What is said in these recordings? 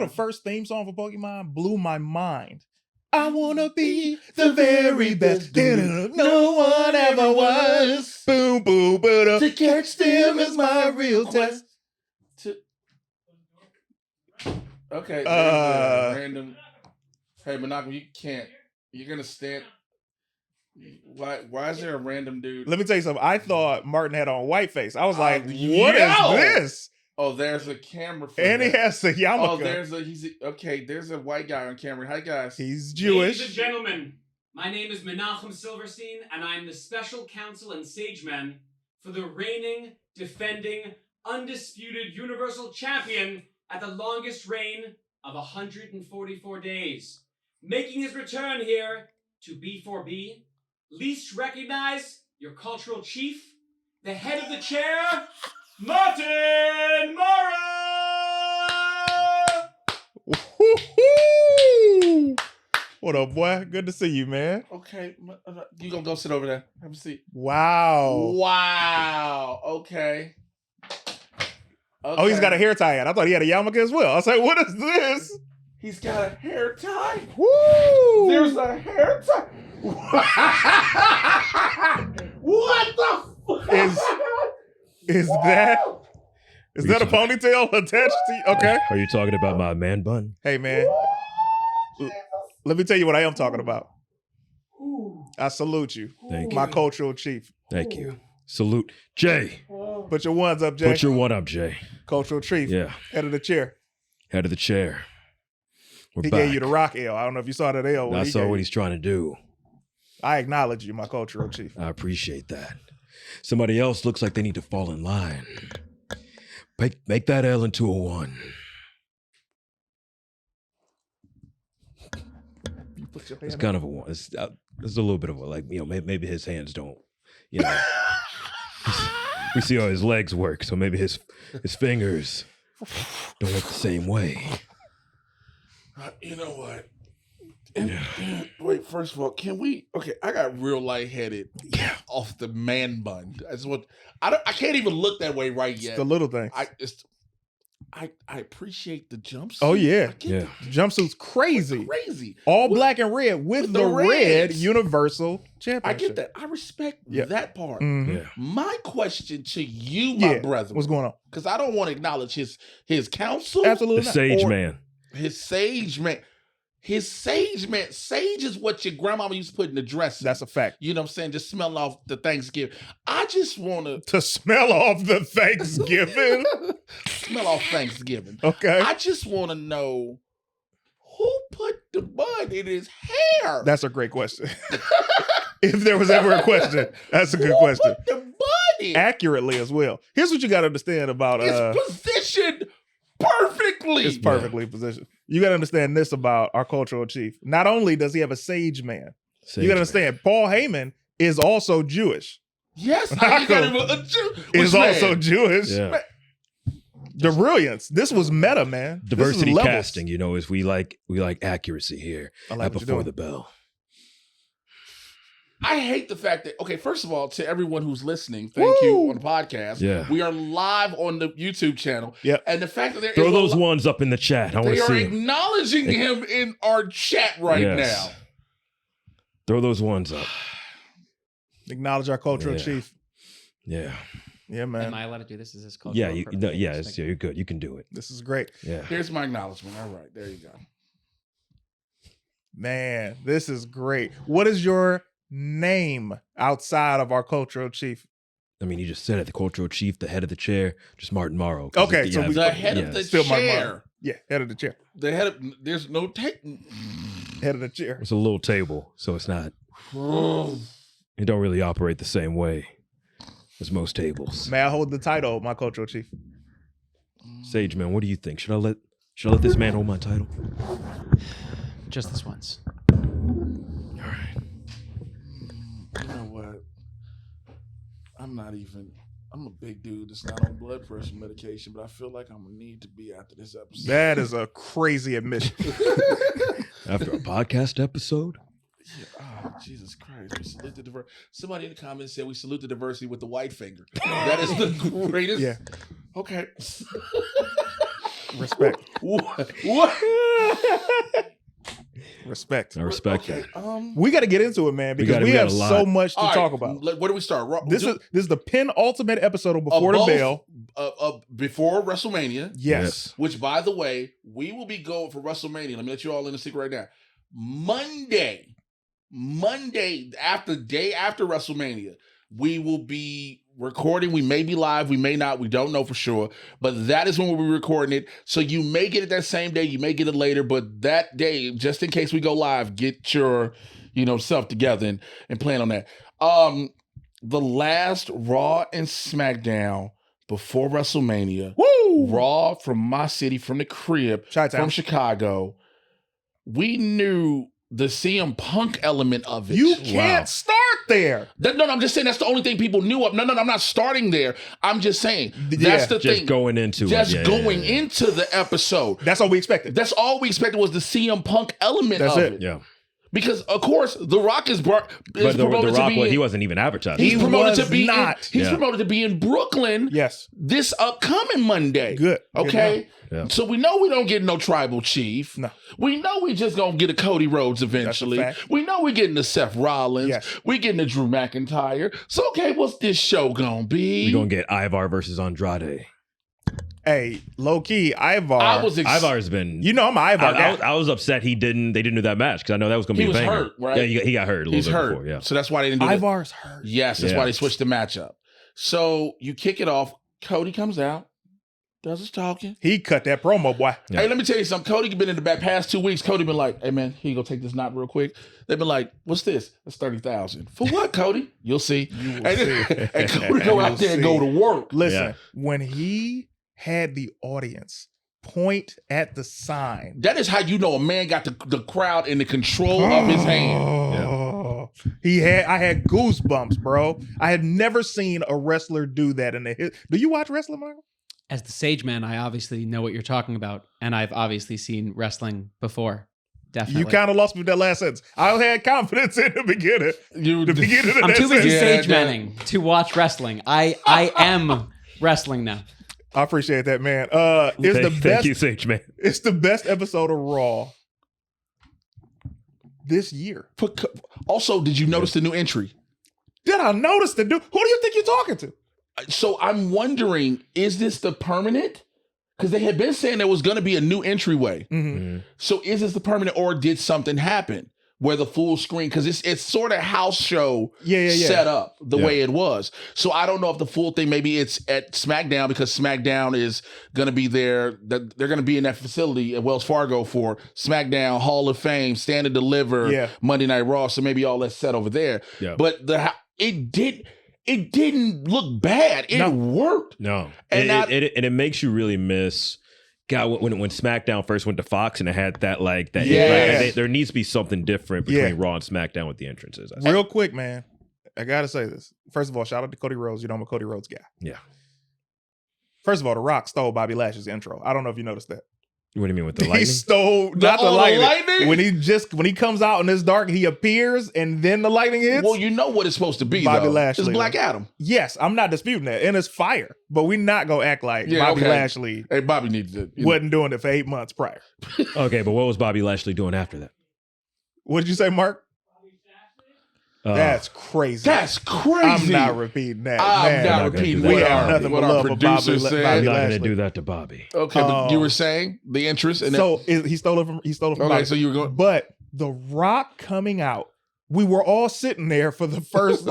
the first theme song for Pokemon blew my mind. I wanna be the very best. No one ever was. Boom, boom, boom. To catch them is my real test. Okay. Random. Hey, Monaco, you can't. You're gonna stand. Why is there a random dude? Let me tell you something. I thought Martin had on whiteface. I was like, what is this? Oh, there's a camera for and that. He has a yarmulke. Oh, there's a white guy on camera. Hi, guys. He's Jewish. Ladies and gentlemen, my name is Menachem Silverstein, and I'm the special counsel and sageman for the reigning, defending, undisputed Universal Champion at the longest reign of 144 days. Making his return here to B4B, least recognize your cultural chief, the head of the chair, Martin Morrow! What up, boy? Good to see you, man. Okay, you gonna go sit over there. Have a seat. Wow. Okay. Oh, he's got a hair tie on. I thought he had a yarmulke as well. I was like, what is this? He's got a hair tie. Woo! There's a hair tie. What the fuck? Is that a ponytail attached to you? Okay. Are you talking about my man bun? Hey, man. Let me tell you what I am talking about. I salute you. Thank you. My cultural chief. Thank you. Salute. Jay. Put your ones up, Jay. Put your one up, Jay. Cultural chief. Yeah. Head of the chair. Head of the chair. We're he back. gave you the rock L. I don't know if you saw that L. I saw what he's trying to do. I acknowledge you, my cultural chief. I appreciate that. Somebody else looks like they need to fall in line. Make that L into a 1. It's kind of a 1. It's a little bit of a, like, maybe his hands don't, we see how his legs work, so maybe his fingers don't work the same way. You know what? Wait, first of all, can we? Okay, I got real lightheaded off the man bun. I can't even look that way right yet. It's the little thing. I appreciate the jumpsuit. Oh yeah, The jumpsuit's crazy. Crazy. All black and red with the red Universal Championship. I get that. I respect that part. Mm-hmm. Yeah. My question to you, my brethren. What's going on? Because I don't want to acknowledge his counsel. Absolutely The not. sage man. His sage man. His sage man. Sage is what your grandmama used to put in the dressing. That's a fact. You know what I'm saying? Just smell off the Thanksgiving. I just want to smell off the Thanksgiving. Smell off Thanksgiving. Okay. I just want to know who put the bun in his hair. That's a great question. If there was ever a question, that's a good question. Put the bun in? Accurately as well. Here's what you got to understand about it's positioned perfectly. It's perfectly positioned. You got to understand this about our cultural chief. Not only does he have a sage man, you got to understand Paul Heyman is also Jewish. Yes, is also Jewish. Yeah. The brilliance. This was meta, man. Diversity casting, is we like accuracy here. I like before the bell. I hate the fact that, okay, first of all, to everyone who's listening, thank you on the podcast. Yeah. We are live on the YouTube channel. Yep. And the fact that throw those ones up in the chat. I want to see They are acknowledging him in our chat right now. Throw those ones up. Acknowledge our cultural chief. Yeah. Yeah, man. Am I allowed to do this? Is this cultural? Yeah, you're good. You can do it. This is great. Yeah. Here's my acknowledgement. All right, there you go. Man, this is great. What is your name outside of our cultural chief? I mean, you just said it. The cultural chief, the head of the chair, just Martin Morrow. Okay, so the head of the chair. Yeah, head of the chair. The head of there's no head of the chair. It's a little table, so it's not. It don't really operate the same way as most tables. May I hold the title, my cultural chief? Sage man, what do you think? Should I let this man hold my title? Just this once. All right. You know what? I'm a big dude that's not on blood pressure medication, but I feel like I'm gonna need to be after this episode. That is a crazy admission. After a podcast episode? Yeah. Oh, Jesus Christ. We salute the diversity. Somebody in the comments said we salute the diversity with the white finger. That is the greatest. Yeah. Okay. Respect. What? Respect. I respect Okay, that. We got to get into it, man, because gotta- we we got have a lot. so much to all right, talk about. Where do we start? This is the penultimate episode of Before the both, Bell. Before WrestleMania. Yes. Which, by the way, we will be going for WrestleMania. Let me let you all in the secret right now. Monday, day after WrestleMania, we will be recording. We may be live, we may not, we don't know for sure, but that is when we'll be recording it. So you may get it that same day, you may get it later, but that day, just in case we go live, get your, stuff together and plan on that. The last Raw and SmackDown before WrestleMania, Woo! Raw from my city, from the crib, Chi-town. from Chicago. We knew the CM Punk element of it. You can't start there. No, I'm just saying that's the only thing people knew of. No, I'm not starting there. I'm just saying that's the Just thing. going into Just it. going into the episode. That's all we expected. That's all we expected was the CM Punk element That's of it. it. Yeah. Because of course The Rock is But the promoted to Rock, be. he wasn't even advertised. He's He promoted was to be. not. He's Yeah. promoted to be in Brooklyn. Yes. This upcoming Monday. Good. Okay. Yeah. So we know we don't get no tribal chief. No. We know we just gonna get a Cody Rhodes eventually. fact. We know we getting a Seth Rollins. Yes. We getting a Drew McIntyre. So okay, what's this show gonna be? We're going to get Ivar versus Andrade. Hey, low key, Ivar. Ivar's been... I'm an Ivar guy. I was upset they didn't do that match because I know that was going to He be a was banger. hurt, right? Yeah, he got hurt a little He's bit hurt. before, yeah. So that's why they didn't do that. Ivar's hurt. Yes, that's Yeah. why they switched the matchup. So you kick it off. Cody comes out, does his talking. He cut that promo, boy. Yeah. Hey, let me tell you something. Cody been in the past 2 weeks. Cody been like, "Hey man, here you go, take this knot real quick." They've been like, "What's this?" That's 30,000 for what, Cody? You'll see. You will and, see. and Cody go out there and go to work. Listen, Yeah. when he had the audience point at the sign. That is how you know a man got the crowd in the control of his hand. Oh, I had goosebumps, bro. I had never seen a wrestler do that in the Do you watch wrestling, Michael? As the sage man, I obviously know what you're talking about, and I've obviously seen wrestling before. Definitely. You kind of lost me with that last sentence. I had confidence in the beginning. The beginning of I'm that too busy sentence. sage manning to watch wrestling. I am wrestling now. I appreciate that, man. It's the best. Thank you, Sage Man. It's the best episode of Raw this year. Also, did you notice the new entry? Did I notice the dude? Who do you think you're talking to? So I'm wondering, is this the permanent? Because they had been saying there was going to be a new entryway. Mm-hmm. So is this the permanent, or did something happen where the full screen? Because it's sort of house show set up the way it was. So I don't know if the full thing, maybe it's at SmackDown, because SmackDown is going to be there. They're going to be in that facility at Wells Fargo for SmackDown Hall of Fame, Stand and Deliver, Monday Night Raw. So maybe all that's set over there. Yeah. But it didn't look bad. It worked. No. And it makes you really miss... God, when SmackDown first went to Fox and it had that there needs to be something different between Raw and SmackDown with the entrances. Real quick, man, I gotta say this. First of all, shout out to Cody Rhodes. I'm a Cody Rhodes guy. Yeah. First of all, The Rock stole Bobby Lashley's intro. I don't know if you noticed that. What do you mean with the lightning? He stole not the lightning. When he comes out and it's dark, he appears and then the lightning hits. Well, you know what it's supposed to be, Bobby though. Lashley. It's Black Adam. Yes, I'm not disputing that. And it's fire. But we not gonna act like Bobby Lashley Bobby needs it. wasn't doing it for 8 months prior. Okay, but what was Bobby Lashley doing after that? What did you say, Mark? That's crazy. That's crazy. I'm not repeating that. I'm man. not repeating We what have our, nothing what but our love for producer Bobby said. I'm not going Lashley. to do that to Bobby. Okay, but you were saying the interest in so he stole it from Okay, Bobby. so you were going. But The Rock coming out, we were all sitting there for the first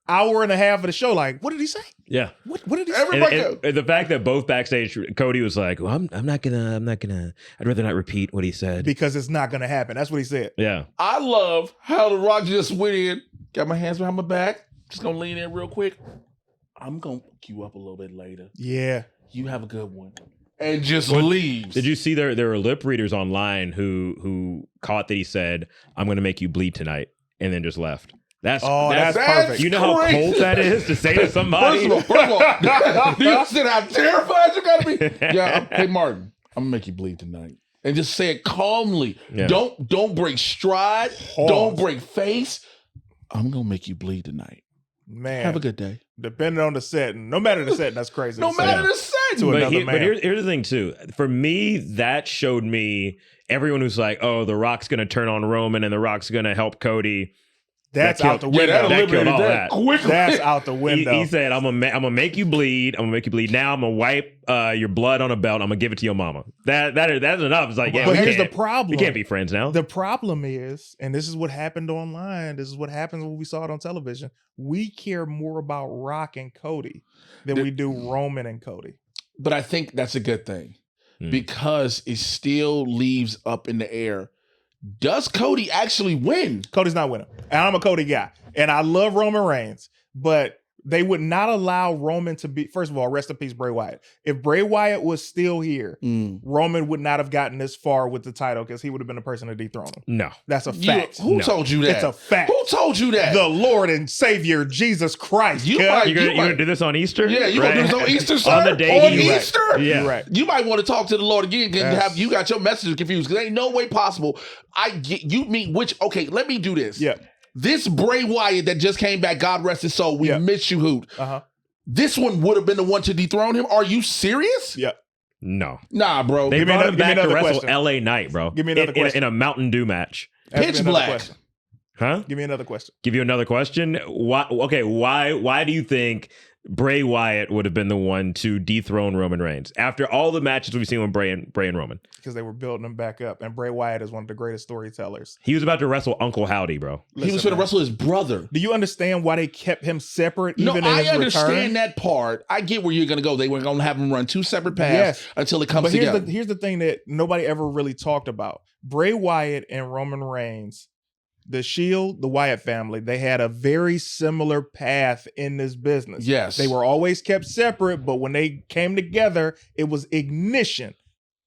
hour and a half of the show. Like, what did he say? Yeah. What did he say? Everybody And the fact that both backstage, Cody was like, well, I'm not gonna, I'd rather not repeat what he said. Because it's not gonna happen. That's what he said. Yeah. I love how The Rock just went in, got my hands behind my back, just gonna lean in real quick. I'm gonna pick you up a little bit later. Yeah. You have a good one. And just leaves. Did you see there were lip readers online who caught that he said, I'm gonna make you bleed tonight, and then just left. That's perfect. You know how cold that is to say to somebody? First of all, do you understand how terrified you gotta be? Yeah, hey Martin, I'm gonna make you bleed tonight. And just say it calmly. Yeah. Don't break stride. Pause. Don't break face. I'm gonna make you bleed tonight. Man, Have a good day. depending on the setting, no matter the setting, that's crazy. No to say. matter the setting. To another man. But here's the thing too. For me, that showed me everyone who's like, "Oh, The Rock's going to turn on Roman and The Rock's going to help Cody." That's That out the killed- window. that killed all that. quickly. That's out the window. He said, "I'm gonna make you bleed. I'm gonna make you bleed. Now I'm gonna wipe your blood on a belt. I'm gonna give it to your mama." That's enough. It's like, yeah, But we here's the can't- problem. We can't be friends now. The problem is, and this is what happened online, this is what happens when we saw it on television, we care more about Rock and Cody than we do Roman and Cody. But I think that's a good thing Hmm. because it still leaves up in the air. Does Cody actually win? Cody's not winning. And I'm a Cody guy. And I love Roman Reigns, but they would not allow Roman to be, first of all, rest in peace, Bray Wyatt. If Bray Wyatt was still here, Roman would not have gotten this far with the title because he would have been the person to dethrone him. No. That's a fact. Who told you that? It's a fact. Who told you that? The Lord and Savior, Jesus Christ. You cuz. might- You're gonna do this on Easter? Yeah, you Right? gonna do this on Easter, sir? On the day on he- Easter? Yeah. You're right. You might want to talk to the Lord again because Yes. you got your messages confused because ain't no way possible. I get you mean which? Okay, let me do this. Yeah. This Bray Wyatt that just came back, God rest his soul. We Yeah. miss you, Hoot. Uh-huh. This one would have been the one to dethrone him. Are you serious? Yeah. No. Nah, bro. They Give me brought another- him give me back to another wrestle question. LA Knight, bro. Give me another question. In a Mountain Dew match. Ask me Pitch another black. question. Huh? Give me another question. Give you another question. Why? Okay. Why do you think Bray Wyatt would have been the one to dethrone Roman Reigns after all the matches we've seen with Bray and Roman? Because they were building him back up. And Bray Wyatt is one of the greatest storytellers. He was about to wrestle Uncle Howdy, bro. He was Listen, going to man. wrestle his brother. Do you understand why they kept him separate No, even in I his understand return? that part. I get where you're going to go. They were going to have him run two separate paths Yes. until it comes But together. here's the thing that nobody ever really talked about. Bray Wyatt and Roman Reigns, the Shield, the Wyatt family, they had a very similar path in this business. Yes. They were always kept separate, but when they came together, it was ignition,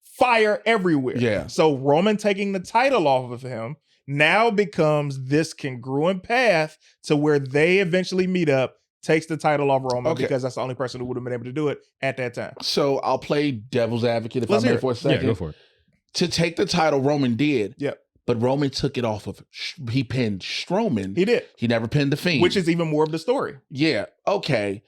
fire everywhere. Yeah. So Roman taking the title off of him now becomes this congruent path to where they eventually meet up, takes the title off Roman Okay. because that's the only person who would have been able to do it at that time. So I'll play devil's advocate if Let's I may hear it. for a second. Yeah, go for it. To take the title, Roman did. Yep. But Roman took it off of. He pinned Strowman. He did, He never pinned the Fiend. which is even more of the story. yeah, okay.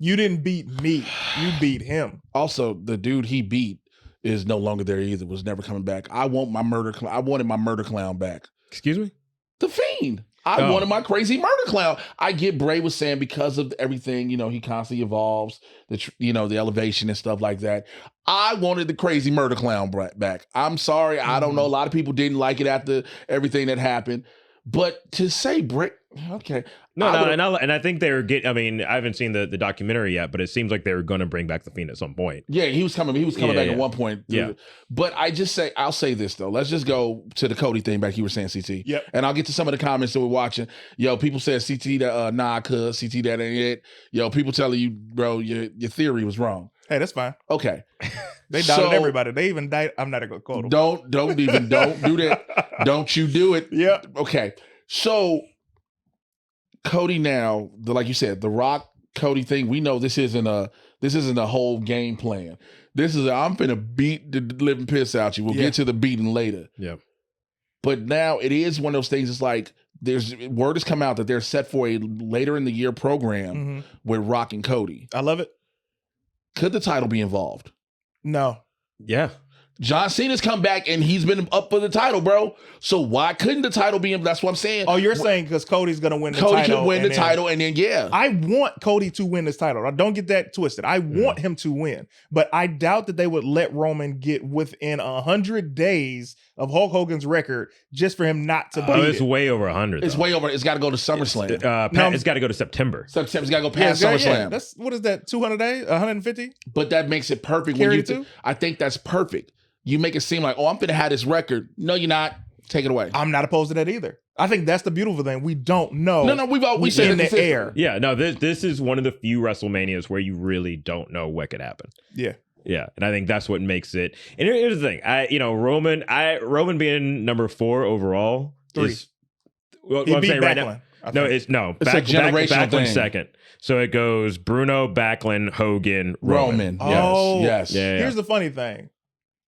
You didn't beat me. You beat him. Also, the dude he beat is no longer there either. Was never coming back. I wanted my murder clown back. Excuse me? The Fiend. I Oh. wanted my crazy murder clown. I get Bray was saying because of everything, he constantly evolves, the elevation and stuff like that. I wanted the crazy murder clown back. I'm sorry. I don't know. A lot of people didn't like it after everything that happened. But to say Bray, okay. And I think they're getting. I mean, I haven't seen the documentary yet, but it seems like they were going to bring back the Fiend at some point. Yeah, he was coming back Yeah. at one point. Yeah. But I'll say this though. Let's just go to the Cody thing back you were saying, CT. Yep. And I'll get to some of the comments that we're watching. Yo, people said CT that nah, cuz CT that ain't it. Yo, people telling you, bro, your theory was wrong. Hey, that's fine. Okay. They doubted So- everybody. They even died. I'm not gonna quote them. Don't do that. Don't you do it. Yeah. Okay. So Cody now, like you said, the Rock Cody thing, we know this isn't a whole game plan. This is I'm finna beat the living piss out you. We'll Yeah. get to the beating later. Yeah. But now it is one of those things. It's like there's word has come out that they're set for a later in the year program Mhm. with Rock and Cody. I love it. Could the title be involved? No. Yeah. John Cena's come back and he's been up for the title, bro. So why couldn't the title be? That's what I'm saying. Oh, you're saying because Cody's gonna win the Cody title. can win the and then- title, and then yeah. I want Cody to win this title. Now, don't get that twisted. I want him to win, but I doubt that they would let Roman get within 100 days of Hulk Hogan's record just for him not to beat It's it. way over 100. It's way over. It's got to go to SummerSlam. It's got to go to September. September's got to go Yeah, past yeah, SummerSlam. That's what is that? 200 days? 150? But that makes it perfect. Carry When you it too? I think that's perfect. You make it seem like, oh, I'm going to have this record. No, you're not. Take it away. I'm not opposed to that either. I think that's the beautiful thing. We don't know. No, we said in it the consistently. air. Yeah, no, this is one of the few WrestleManias where you really don't know what could happen. Yeah. Yeah, and I think that's what makes it. And here's the thing, Roman being number 4 overall 3. is. Well, He I'm beat saying right Backlund, now. I No, think. It's a generational Backlund thing. second. So it goes Bruno, Backlund, Hogan, Roman. Roman. Oh, Yes. Yeah, yeah. Here's the funny thing.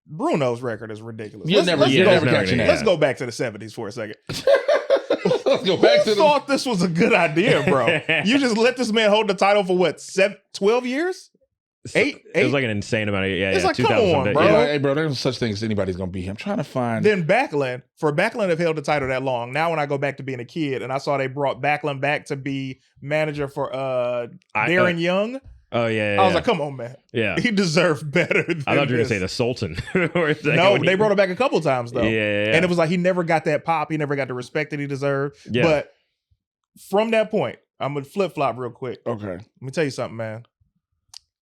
Bruno's record is ridiculous. You're never go- catching yeah. Let's go back to the 70s for a second. go back Who to the. thought this was a good idea, bro? You just let this man hold the title for what, 12 years? Eight? It was like an insane amount of It's like, come 2000 on, something. bro. Bro, Yeah. hey, bro, there's no such thing as anybody's gonna beat him. I'm trying to find. Then Backlund, have held the title that long. Now when I go back to being a kid and I saw they brought Backlund back to be manager for Darren Young, Oh yeah, I was like, come on, man. yeah. He deserved better than I thought you were gonna this. say the Sultan. No, they brought him back a couple times though. Yeah. And it was like he never got that pop. He never got the respect that he deserved. Yeah. But from that point, I'm gonna flip flop real quick. Okay. Let me tell you something, man.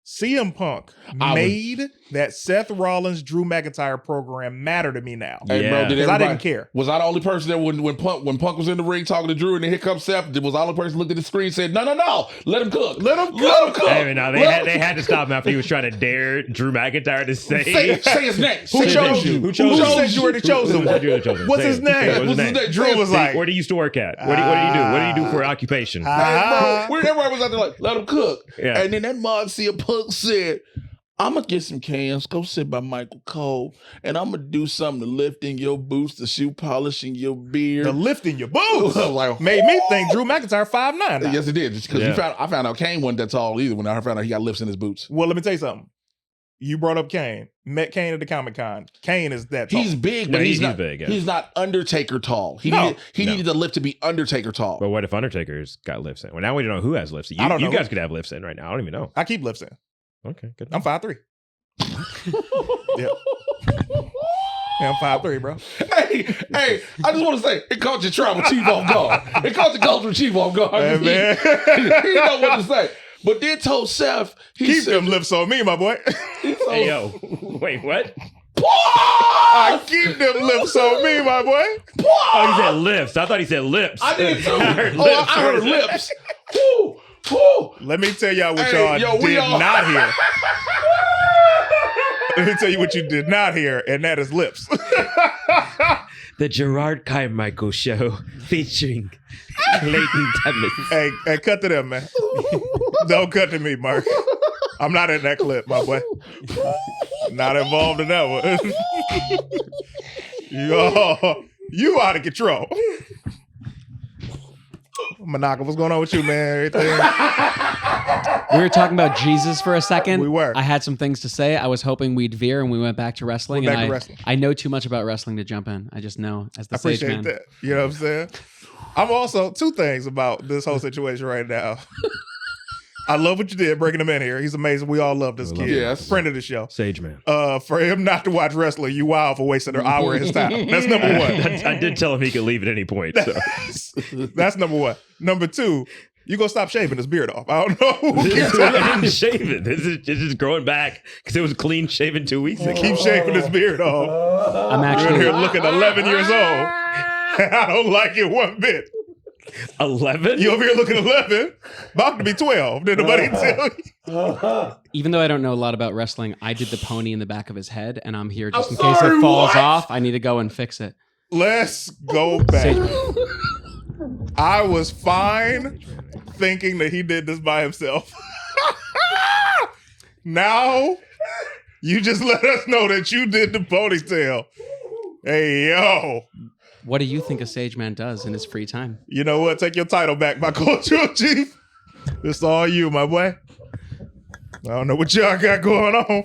CM Punk I would- made that Seth Rollins Drew McIntyre program matter to me now. Hey, bro, Yeah. did Because I didn't everybody- care. Was I the only person that when Punk was in the ring talking to Drew and then here comes Seth? Was I the only person who looked at the screen and said, no, let him cook. Let him cook. Hey, no, they had to stop him after he was trying to dare Drew McIntyre to say Say his name. Who Say his chose name. you? Who chose Who you? said you were the chosen Who one? said you were the chosen one? What's Say his it. name? What's his What's his name? name? Drew was like, Where do you used to work at? What do you do? What do you do for occupation? Hey, bro, everybody was out there like, let him cook. Yeah. And then that Moxie Punk said, I'm going to get some cans, go sit by Michael Cole, and I'm going to do something to lifting your boots, the shoe polishing your beard. the lifting your boots. I was like, Made me think Drew McIntyre 5'9". now. yes, it did. Because Yeah. I found out Kane wasn't that tall either when I found out he got lifts in his boots. Well, let me tell you something. You brought up Kane. Met Kane at the Comic Con. Kane is that tall. He's big, No, but he's not big, yeah. He's not Undertaker tall. He No. needed the lift to be Undertaker tall. But what if Undertaker's got lifts in? Well, now we don't know who has lifts in. I don't You know. guys could have lifts in right now. I don't even know. I keep lifts in. Okay, good. I'm 5'3". Yeah. Yeah, I'm 5'3", bro. Hey, I just want to say, it caught your tribal chief off guard. It caught your cultural chief off guard. Hey, man. He didn't know what to say. But then told Seth, he Keep said, them lips on me, my boy. he told, Hey yo, wait, what? I keep them lips on me, my boy. Oh, he said lips. I thought he said lips. I did too. heard I heard lips. Woo, woo. Let me tell y'all what Hey, y'all yo, we did all- not hear. Let me tell you what you did not hear, and that is lips. The Gerard Carmichael Show featuring Clayton Thomas. Hey, cut to them, man. Don't cut to me, Mark. I'm not in that clip, my boy. Not involved in that one. You out of control. Manaka, what's going on with you, man? Everything? We were talking about Jesus for a second. We were. I had some things to say. I was hoping we'd veer and we went back to wrestling. We're back and to wrestling. I know too much about wrestling to jump in. I just know as the I sage appreciate man. that. You know what I'm saying? I'm also, two things about this whole situation right now. I love what you did bringing him in here. He's amazing. We all love this We kid. love him. Yes. Friend of the show. Sage man. For him not to watch wrestling, you wild for wasting an hour of his time. That's number one. I did tell him he could leave at any point. So. That's number one. Number two, you gonna stop shaving his beard off. I don't know who keeps I didn't shave it. This is just growing back because it was clean shaven 2 weeks ago. keep shaving his beard off. I'm You're in here actually looking 11 years old. I don't like it one bit. 11? You over here looking 11, about to be 12. Did nobody tell you? even though I don't know a lot about wrestling, I did the pony in the back of his head, and I'm here just I'm in case sorry, it falls what? off. I need to go and fix it. Let's go back. Sage man. I was fine thinking that he did this by himself. Now, you just let us know that you did the ponytail. Hey, yo. What do you think a sage man does in his free time? You know what? Take your title back, my cultural chief. It's all you, my boy. I don't know what y'all got going on.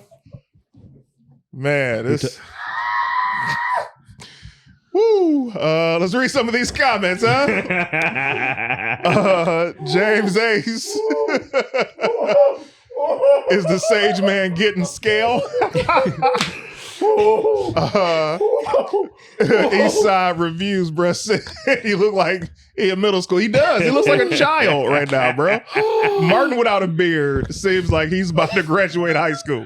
Man, this... Woo! Let's read some of these comments, huh? James Ace. Is the sage man getting scale? Eastside Reviews, bro, said he look like he in middle school. He does. He looks like a child right now, bro. Martin without a beard seems like he's about to graduate high school.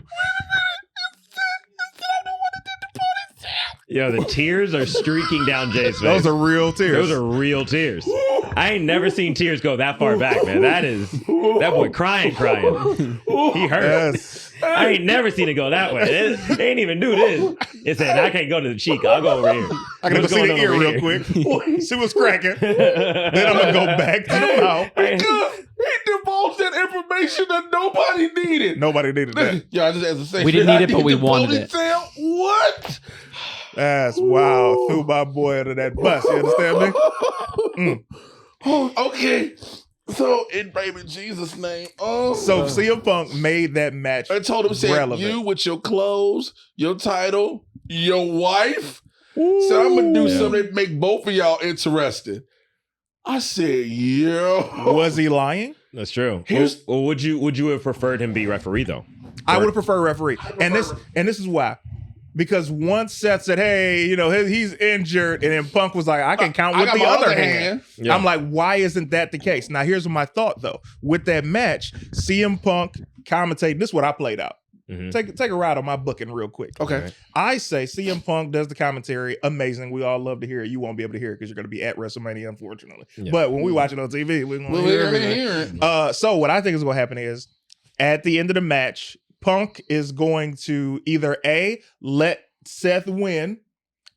Yo, the tears are streaking down Jay's face. Those are real tears. Those are real tears. I ain't never seen tears go that far back, man. That boy crying. He hurt. Yes. I ain't never seen it go that way. It ain't even do this. It said, I can't go to the cheek. I'll go over here. I gotta go What's see going the on ear over real here? quick. See what's cracking. Then I'm gonna go back to the mouth. He divulged that information that nobody needed. Nobody needed that. Yeah, I just as a say, We didn't need it, but we wanted it. What? That's wow. Threw my boy under that bus. You understand me? Oh, okay. So in baby Jesus' name. Oh, So CM Punk made that match I told him, said, relevant. you with your clothes, your title, your wife. So I'm gonna do something that make both of y'all interested. I said, yo. Was he lying? That's true. Here's- Well, would you have preferred him be referee though? I would have preferred referee. And this is why. Because once Seth said, hey, he's injured, and then Punk was like, I can count with got the my other hand. Yeah. I'm like, why isn't that the case? Now, here's my thought, though. With that match, CM Punk commentating, this is what I played out. Mhm. Take a ride on my booking real quick. Okay. I say CM Punk does the commentary. Amazing. We all love to hear it. You won't be able to hear it because you're going to be at WrestleMania, unfortunately. Yeah. But when we watch it on TV, we're going to Well, hear we're gonna everything. hear it. So what I think is going to happen is at the end of the match, Punk is going to either A, let Seth win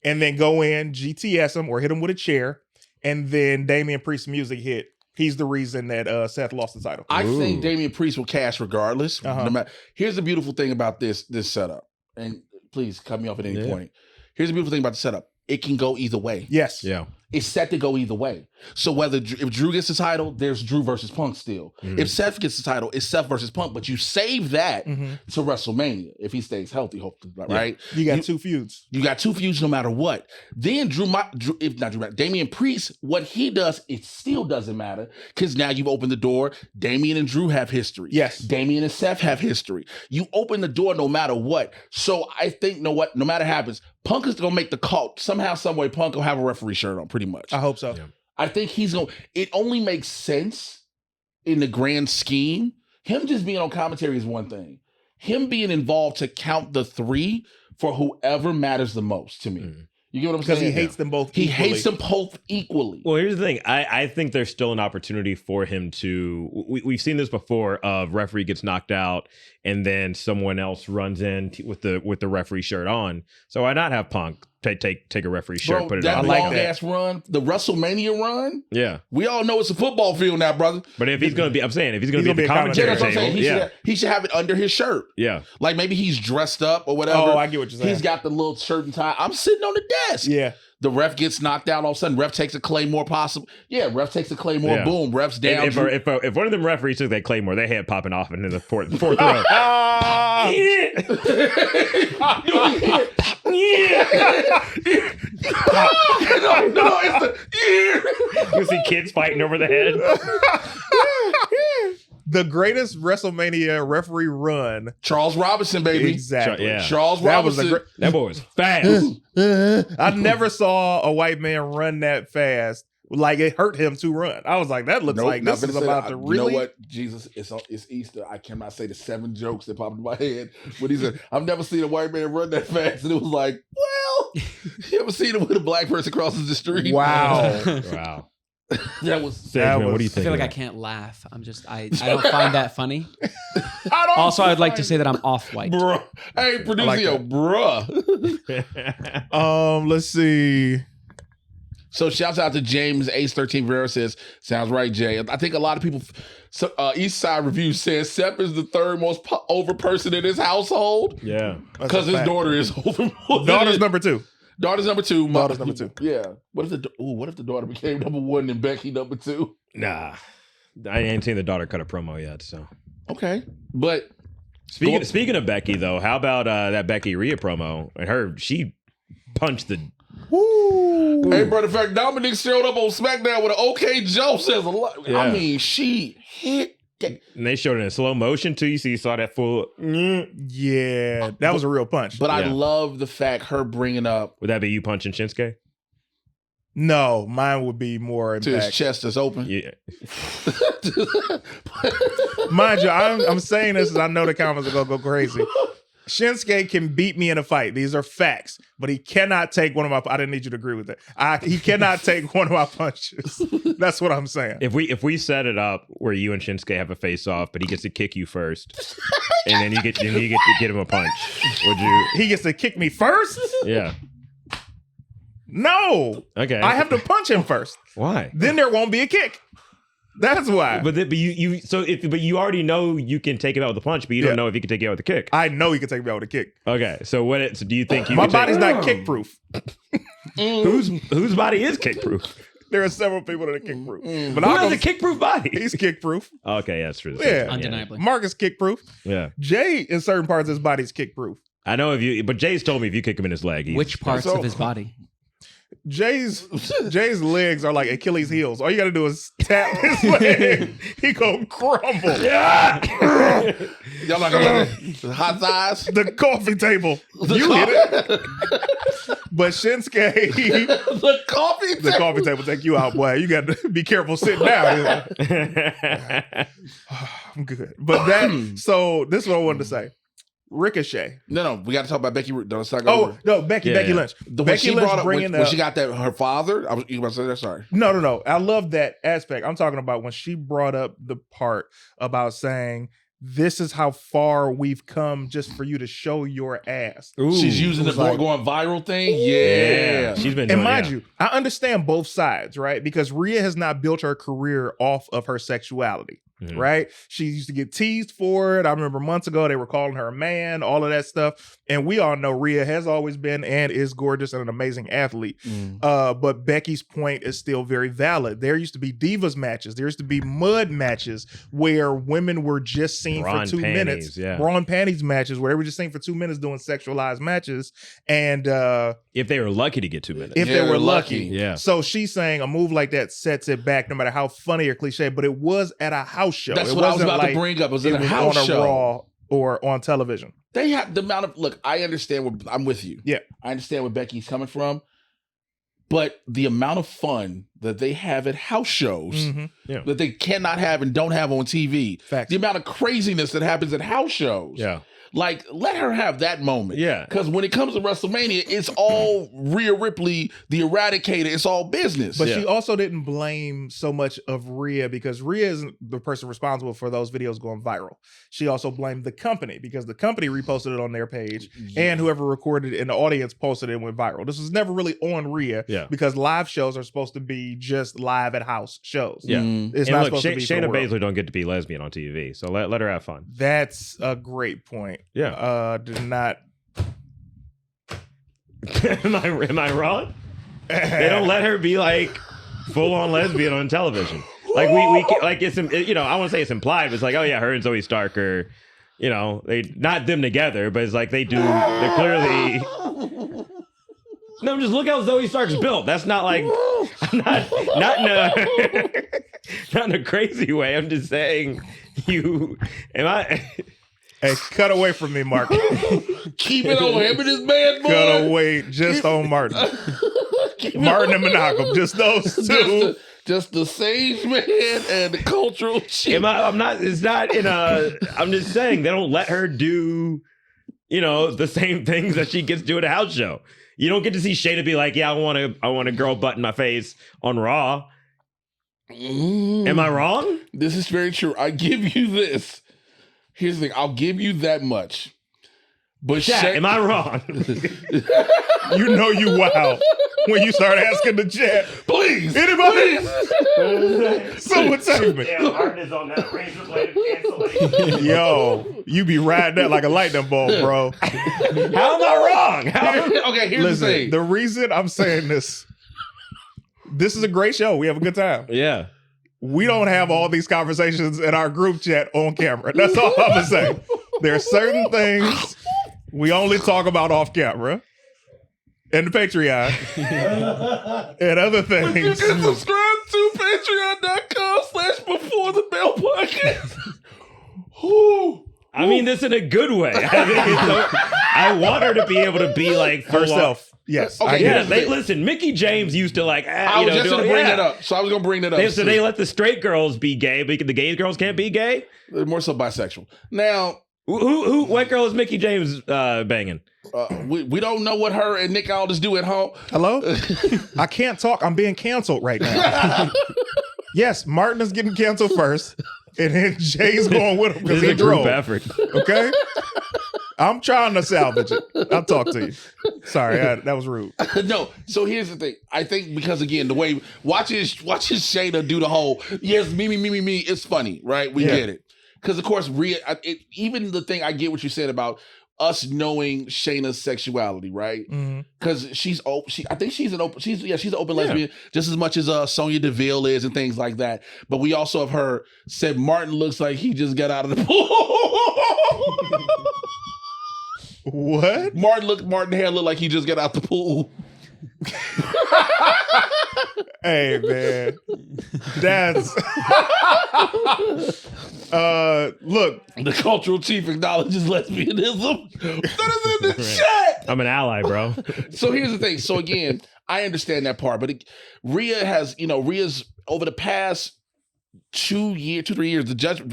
and then go in, GTS him or hit him with a chair, and then Damian Priest's music hit. He's the reason that Seth lost the title. I think Ooh. Damian Priest will cash regardless. Uh-huh. No matter. Here's the beautiful thing about this setup, and please cut me off at any point. Here's the beautiful thing about the setup. It can go either way. Yes. Yeah. It's set to go either way. So if Drew gets the title, there's Drew versus Punk still. Mhm. If Seth gets the title, it's Seth versus Punk. But you save that Mhm. to WrestleMania if he stays healthy, hopefully, right? You got two feuds. You got two feuds no matter what. Then Damian Priest, what he does, it still doesn't matter because now you've opened the door. Damian and Drew have history. Yes. Damian and Seth have history. You open the door no matter what. So I think, no matter what happens, Punk is going to make the call. Somehow, some way, Punk will have a referee shirt on, pretty much. I hope so. Yeah. I think it only makes sense in the grand scheme. Him just being on commentary is one thing. Him being involved to count the three for whoever matters the most to me. Mhm. You get what I'm Because saying? he hates them both He equally. hates them both equally. Well, here's the thing. I think there's still an opportunity for him to. We've seen this before. Of referee gets knocked out, and then someone else runs in with the referee shirt on. So why not have Punk take a referee shirt, Bro, put it that on? I like long that. ass run, the WrestleMania run, Yeah, we all know it's a football field now, brother. but if he's gonna be, I'm saying if he's gonna He's be at the gonna be a Yeah, commentary that's what I'm saying. table, He should have it under his shirt. yeah. Like maybe he's dressed up or whatever. Oh, I get what you're saying. He's got the little shirt and tie. I'm sitting on the desk. Yeah. The ref gets knocked out. All of a sudden, ref takes a Claymore. Possible. Yeah, ref takes a Claymore. Yeah. Boom. Ref's down. If one of them referees took that Claymore, they had popping off into the fourth row. no, it's the You see kids fighting over the head. The greatest WrestleMania referee run. Charles Robinson, baby. Exactly. Yeah. Charles That was Robinson. a great. That boy was fast. I never saw a white man run that fast. Like it hurt him to run. I was like, that looks Nope, like not this gonna is say about that. to You really. know what? Jesus, it's Easter. I cannot say the 7 jokes that popped in my head. But he said, I've never seen a white man run that fast. And it was like, well, you ever seen it when a black person crosses the street? Wow. Wow. That was Sageman, what do you I think? feel like of I that? can't laugh. I don't find that funny. I don't Also, I'd like to find- say that I'm off-white. bruh. Hey, producer, like yo, that. bruh. Let's see. So shouts out to James Ace 13 Rivera says, sounds right, Jay. I think a lot of people, East Side Review says Seth is the third most over person in his household Yeah. That's because a his fact. daughter is over. Daughter's number 2. Daughter's number 2. Daughter's number 2. Yeah. What if the daughter became number 1 and Becky number 2? Nah. I ain't seen the daughter cut a promo yet, so. Okay. But Speaking of Becky, though, how about that Becky Rhea promo? And she punched the. hey, bro, the fact Dominic showed up on SmackDown with an OK Joe says a lot. Yeah. I mean, she hit that. And they showed it in slow motion too. You saw that full. Yeah, that was a real punch. But I Yeah. love the fact her bringing up Would that be you punching Shinsuke? No, mine would be more to his impact. chest is open. Yeah. Mind you, I'm saying this as I know the comments are gonna go crazy. Shinsuke can beat me in a fight. These are facts. But he cannot take one of my. I didn't need you to agree with that. He cannot take one of my punches. That's what I'm saying. If we set it up where you and Shinsuke have a face off, but he gets to kick you first, and then you get to get him a punch, would you? He gets to kick me first? Yeah. No. Okay. I have to punch him first. Why? Then there won't be a kick. That's why. But you already know you can take him out with a punch, but you Yeah. don't know if you can take you out with a kick. I know he can take me out with a kick. Okay. So do you think you? My can take- body's not kick proof. whose body is kick proof? There are several people that are kick proof. But Who has a kick-proof body? He's kick proof. Okay, that's true. Yeah. Undeniably. Mark is kick proof. Yeah. Jay, in certain parts of his body, is kick proof. I know but Jay's told me if you kick him in his leg, Which parts of his body? Jay's legs are like Achilles' heels. All you got to do is tap his leg. He gonna crumble. Yeah. Y'all not gonna the hot thighs? The coffee table. You hit it. But Shinsuke, The coffee table take you out, boy. You got to be careful sitting down. I'm good. But so this is what I wanted to say. Ricochet. No, we got to talk about Becky. Becky Lynch. Becky Lynch when she got that her father. You about to say that? Sorry. No. I love that aspect. I'm talking about when she brought up the part about saying, this is how far we've come just for you to show your ass. Ooh, she's using the going viral thing. Yeah. She's been And doing mind you, I understand both sides, right? Because Rhea has not built her career off of her sexuality. Mhm. Right? She used to get teased for it. I remember months ago they were calling her a man, all of that stuff. And we all know Rhea has always been and is gorgeous and an amazing athlete. But Becky's point is still very valid. There used to be divas matches. There used to be mud matches where women were just seen Bra for 2 and minutes. panties, yeah. Bra and panties matches where they were just seen for 2 minutes doing sexualized matches. And if they were lucky to get 2 minutes. if they were lucky. Yeah. So she's saying a move like that sets it back no matter how funny or cliche, but it was at a house show. That's it what I was wasn't about like to bring up. It was it in a was house on a show. Raw or on television. They have the amount of look. I understand what I'm with you. Yeah. I understand where Becky's coming from, but the amount of fun that they have at house shows that they cannot have and don't have on TV. Facts. The amount of craziness that happens at house shows. Yeah. Like, let her have that moment. Yeah. Because when it comes to WrestleMania, it's all Rhea Ripley, the Eradicator. It's all business. But she also didn't blame so much of Rhea because Rhea isn't the person responsible for those videos going viral. She also blamed the company because the company reposted it on their page and whoever recorded it in the audience posted it and went viral. This was never really on Rhea because live shows are supposed to be just live at house shows. Yeah. It's And not look, supposed to be for the Shayna world. Baszler don't get to be lesbian on TV, so let her have fun. That's a great point. Yeah. Did not. am I wrong? They don't let her be like full on lesbian on television. Like we like it's I want to say it's implied, but it's like, oh yeah, her and Zoe Stark are, they not them together, but it's like they're clearly. No, just look how Zoe Stark's built. That's not like not in a crazy way. I'm just saying Hey, cut away from me, Mark. Keep it on him and his man boy. Cut away just on Martin. Martin and Menachem, just those two. Just the sage man and the cultural chief. I'm just saying they don't let her do, the same things that she gets to do at a house show. You don't get to see Shayna be like, yeah, I want a girl butt in my face on Raw. Am I wrong? This is very true. I give you this. Here's the thing. I'll give you that much. But Chat, am I wrong? You know you wow when you start asking the chat. Please. Anybody? Someone tell me. Yeah, Martin is on that razor blade cancellation. Yo, you be riding that like a lightning bolt, bro. How am I wrong? Okay, here's the thing. The reason I'm saying this is a great show. We have a good time. Yeah. We don't have all these conversations in our group chat on camera. That's all I'm gonna say. There are certain things we only talk about off camera and the Patreon and other You things. can subscribe to patreon.com/beforethebell podcast. I mean this in a good way. I want her to be able to be like Herself. Yes. Okay, I get Yeah, it. listen, Mickey James used to like, I was just going to bring that up. So I was going to bring that up. So they let the straight girls be gay, but the gay girls can't be gay? They're more so bisexual. Now, What girl is Mickey James banging? we don't know what her and Nick Aldis do at home. Hello? I can't talk. I'm being canceled right now. Yes, Martin is getting canceled first, and then Jay's going with him because This is he a group drove. effort. Okay? I'm trying to salvage it. I'll talk to you. Sorry, that was rude. No, so here's the thing. I think because again, the way watches Shayna do the whole yes, me, it's funny, right? We get it. Because of course, Rhea, even the thing I get what you said about us knowing Shayna's sexuality, right? Because she's open. I think she's an open. She's an open lesbian just as much as Sonya Deville is and things like that. But we also have heard said Martin looks like he just got out of the pool. What? Martin hair looked like he just got out the pool. Hey man, that's look. The cultural chief acknowledges lesbianism. That is in the chat. I'm an ally, bro. So here's the thing. So again, I understand that part, but Rhea's over the past 3 years,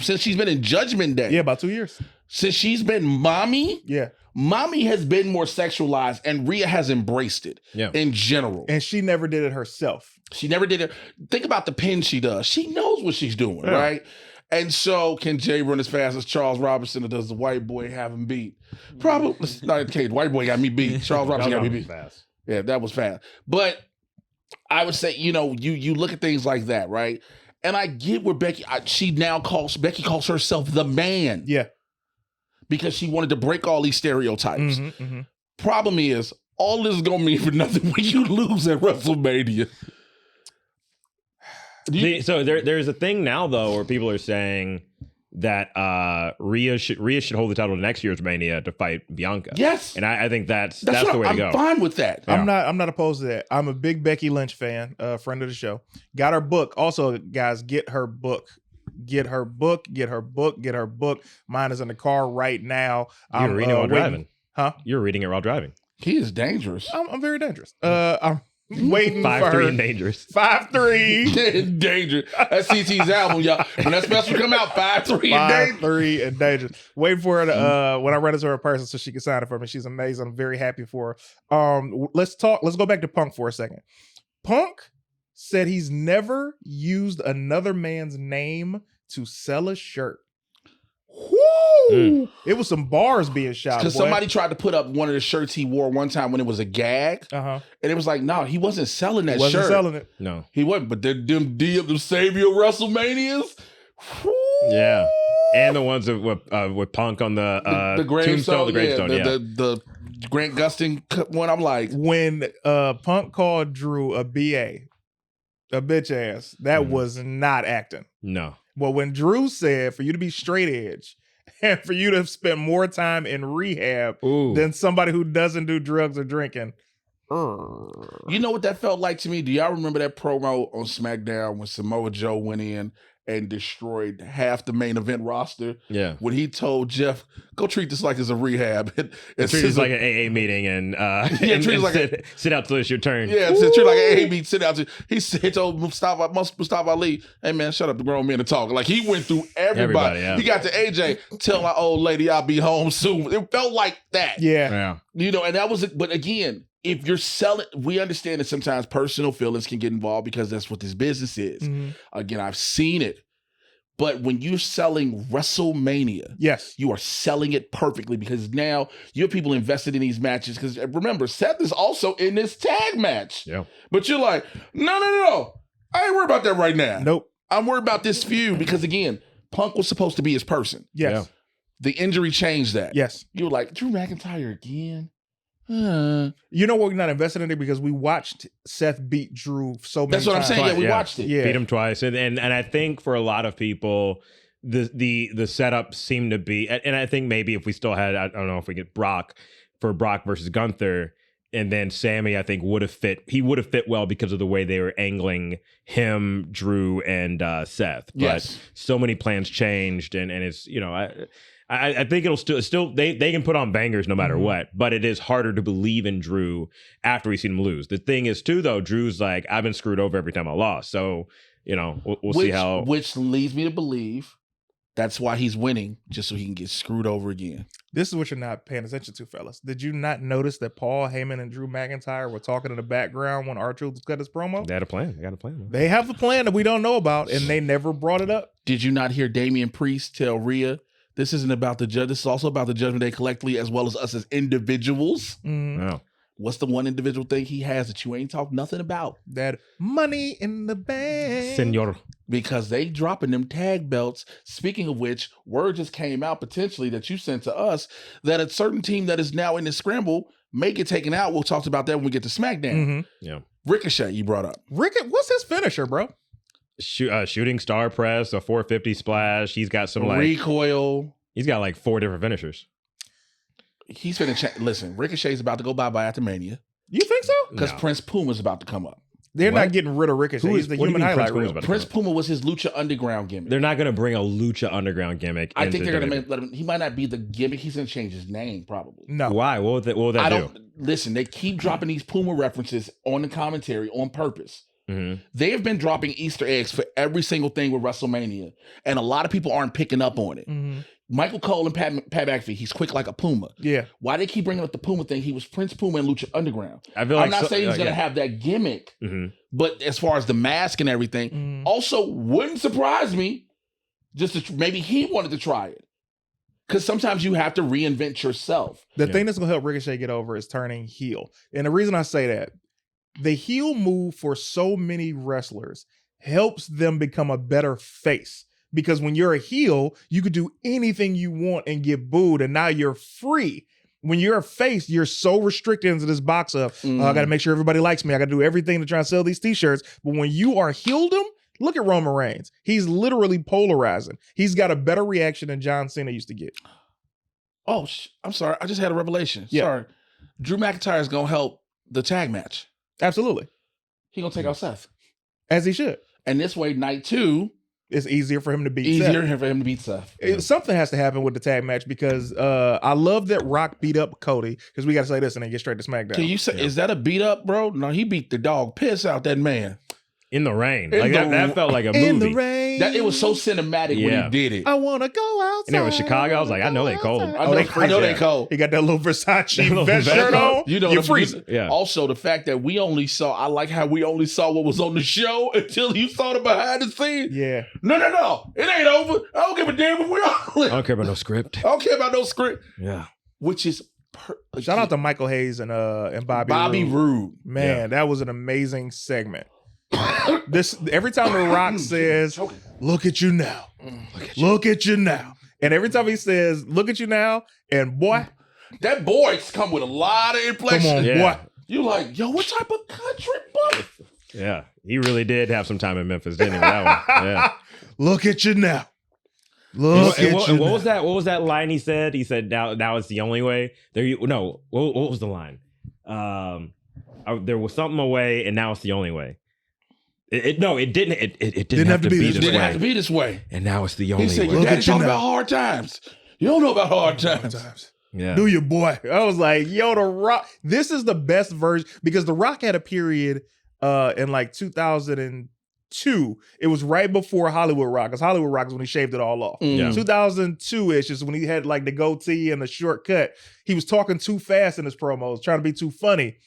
since she's been in Judgment Day. Yeah, about 2 years. Since she's been mommy. Yeah. Mommy has been more sexualized and Rhea has embraced it in general. And she never did it herself. She never did it. Think about the pin she does. She knows what she's doing, right? And so can Jay run as fast as Charles Robinson or does the white boy have him beat? Probably not the case. White boy got me beat. Charles Robinson got me beat. Fast. Yeah, that was fast. But I would say, you look at things like that, right? And I get where Becky calls herself the man. Yeah. Because she wanted to break all these stereotypes. Problem is, all this is going to mean for nothing when you lose at WrestleMania. So there's a thing now, though, where people are saying that Rhea should hold the title next year's Mania to fight Bianca. Yes. And I think that's the way to go. I'm fine with that. Yeah. I'm not opposed to that. I'm a big Becky Lynch fan, friend of the show. Got her book. Also, guys, get her book. Get her book. Mine is in the car right now. You're reading it while driving. Huh? You're reading it while driving. He is dangerous. I'm very dangerous. I'm waiting 5'3" for her. and dangerous. 5'3" dangerous. That's CT's album, y'all. When that special come out, 5'3" and dangerous. 5'3" and dangerous. Waiting for her to when I run into her in person so she can sign it for me. She's amazing. I'm very happy for her. Let's go back to Punk for a second. Punk said he's never used another man's name to sell a shirt. Woo! It was some bars being shot. Because somebody tried to put up one of the shirts he wore one time when it was a gag. And it was like, no, he wasn't selling that shirt. Wasn't selling it. No. He wasn't. But them Savior WrestleManias. Woo! Yeah. And the ones with Punk on the gravestone. The Grant Gustin one. I'm like, when Punk called Drew a BA, a bitch ass, that was not acting. No. Well, when Drew said for you to be straight edge and for you to have spent more time in rehab than somebody who doesn't do drugs or drinking. You know what that felt like to me? Do y'all remember that promo on SmackDown when Samoa Joe went in and destroyed half the main event roster? Yeah. When he told Jeff, go treat this like it's a rehab. Treat this like an AA meeting and sit out till it's your turn. Yeah, treat it like an AA meeting, sit out. He told Mustafa Ali, hey man, shut up, the grown men are talking. Like he went through everybody. He got to AJ, tell my old lady I'll be home soon. It felt like that. Yeah. And that was, but again, if you're selling, we understand that sometimes personal feelings can get involved because that's what this business is. Again, I've seen it. But when you're selling WrestleMania, yes, you are selling it perfectly because now you have people invested in these matches. Because remember, Seth is also in this tag match. Yeah. But you're like, no. I ain't worried about that right now. Nope. I'm worried about this feud because, again, Punk was supposed to be his person. Yes. Yeah. The injury changed that. Yes. You were like, Drew McIntyre again? You know what, we're not invested in it because we watched Seth beat Drew so many times. That's what I'm saying. Yeah, we watched it. Yeah. Beat him twice. And I think for a lot of people, the setup seemed to be, and I think maybe if we still had, I don't know if we get Brock versus Gunther, and then Sammy, I think would have fit well because of the way they were angling him, Drew, and Seth. But so many plans changed, and it's, I think it'll still they can put on bangers no matter what, but it is harder to believe in Drew after we've seen him lose. The thing is too, though, Drew's like, I've been screwed over every time I lost. So, we'll see how. Which leads me to believe that's why he's winning, just so he can get screwed over again. This is what you're not paying attention to, fellas. Did you not notice that Paul Heyman and Drew McIntyre were talking in the background when R-Truth cut his promo? They had a plan. They got a plan. They have a plan that we don't know about, and they never brought it up. Did you not hear Damian Priest tell Rhea, this isn't about the judge. This is also about the Judgment Day collectively, as well as us as individuals. No. What's the one individual thing he has that you ain't talked nothing about? That money in the bank. Senor. Because they dropping them tag belts. Speaking of which, word just came out potentially that you sent to us that a certain team that is now in the scramble may get taken out. We'll talk about that when we get to SmackDown. Mm-hmm. Yeah. Ricochet, you brought up. What's his finisher, bro? Shooting star press, a 450 splash. He's got some recoil. He's got like 4 different finishers. He's finna listen, Ricochet's about to go bye-bye after Mania. You think so? Because No. Prince Puma's about to come up. They're What? not getting rid of Ricochet. Who He's is- the what do you human mean Prince highlight Puma's reel. about to Prince Puma was his Lucha Underground gimmick. They're not going to bring a Lucha Underground gimmick. I think into they're going WWE. to let him. He might not be the gimmick. He's going to change his name probably. No. Why? What will that I do? don't listen. They keep dropping these Puma references on the commentary on purpose. Mhm. They have been dropping Easter eggs for every single thing with WrestleMania, and a lot of people aren't picking up on it. Mm-hmm. Michael Cole and Pat McAfee, he's quick like a Puma. Yeah. Why they keep bringing up the Puma thing? He was Prince Puma and Lucha Underground. I feel like I'm not saying he's going to have that gimmick, but as far as the mask and everything, Mm-hmm. also wouldn't surprise me. Just to, maybe he wanted to try it, because sometimes you have to reinvent yourself. The Yeah. thing that's going to help Ricochet get over is turning heel. And the reason I say that, the heel move for so many wrestlers helps them become a better face. Because when you're a heel, you could do anything you want and get booed, and now you're free. When you're a face, you're so restricted into this box of, oh, I got to make sure everybody likes me. I got to do everything to try and sell these t-shirts. But when you are heeldom, look at Roman Reigns. He's literally polarizing. He's got a better reaction than John Cena used to get. Oh, I'm sorry. I just had a revelation. Yeah. Sorry. Drew McIntyre is going to help the tag match. Absolutely. He going to take out Seth. As he should. And this way, night 2, It's easier for him to beat easier Seth. for him to beat Seth. Something has to happen with the tag match because I love that Rock beat up Cody, because we got to say this and then get straight to SmackDown. Can you say, is that a beat up, bro? No, he beat the dog piss out that man. In the rain. In Like the- that felt like a in movie. the rain. That it was so cinematic when Yeah. he did it. I want to go outside. And it was Chicago. I was like, I know they cold. I know, they I know they yeah. cold. He got that little Versace Little vest vest shirt on. on. You know, You're the- freezing. Yeah. Also, the fact that we only saw, I like how we only saw what was on the show until you saw the behind the scenes. Yeah. No. It ain't over. I don't give a damn if we all. I don't care about no script. I don't care about no script. Yeah. Which is Shout out to Michael Hayes and Bobby Roode. Roode. Man, that was an amazing segment. This every time The Rock says, "Look at you now, look at you now," and every time he says, "Look at you now," and boy, That boys come with a lot of come inflection. on, Yeah. boy, You like, yo, what type of country buff? Yeah. He really did have some time in Memphis, didn't he? with That one. Yeah. look at you now, look And at what, you. and what now. was that? What was that line he said? He said, "Now it's the only way." No. What was the line? There was something away, and now it's the only way. It didn't. It didn't have to be this Didn't have to way. be this way. And now it's the only He said, way. your Look daddy at you talking now. about hard times. You don't know about hard times. Yeah. Do you, boy? I was like, yo, The Rock. This is the best version because The Rock had a period in like 2002. It was right before Hollywood Rock, because Hollywood Rock is when he shaved it all off. Mm. Yeah. 2002-ish is when he had like the goatee and the short cut. He was talking too fast in his promos, trying to be too funny.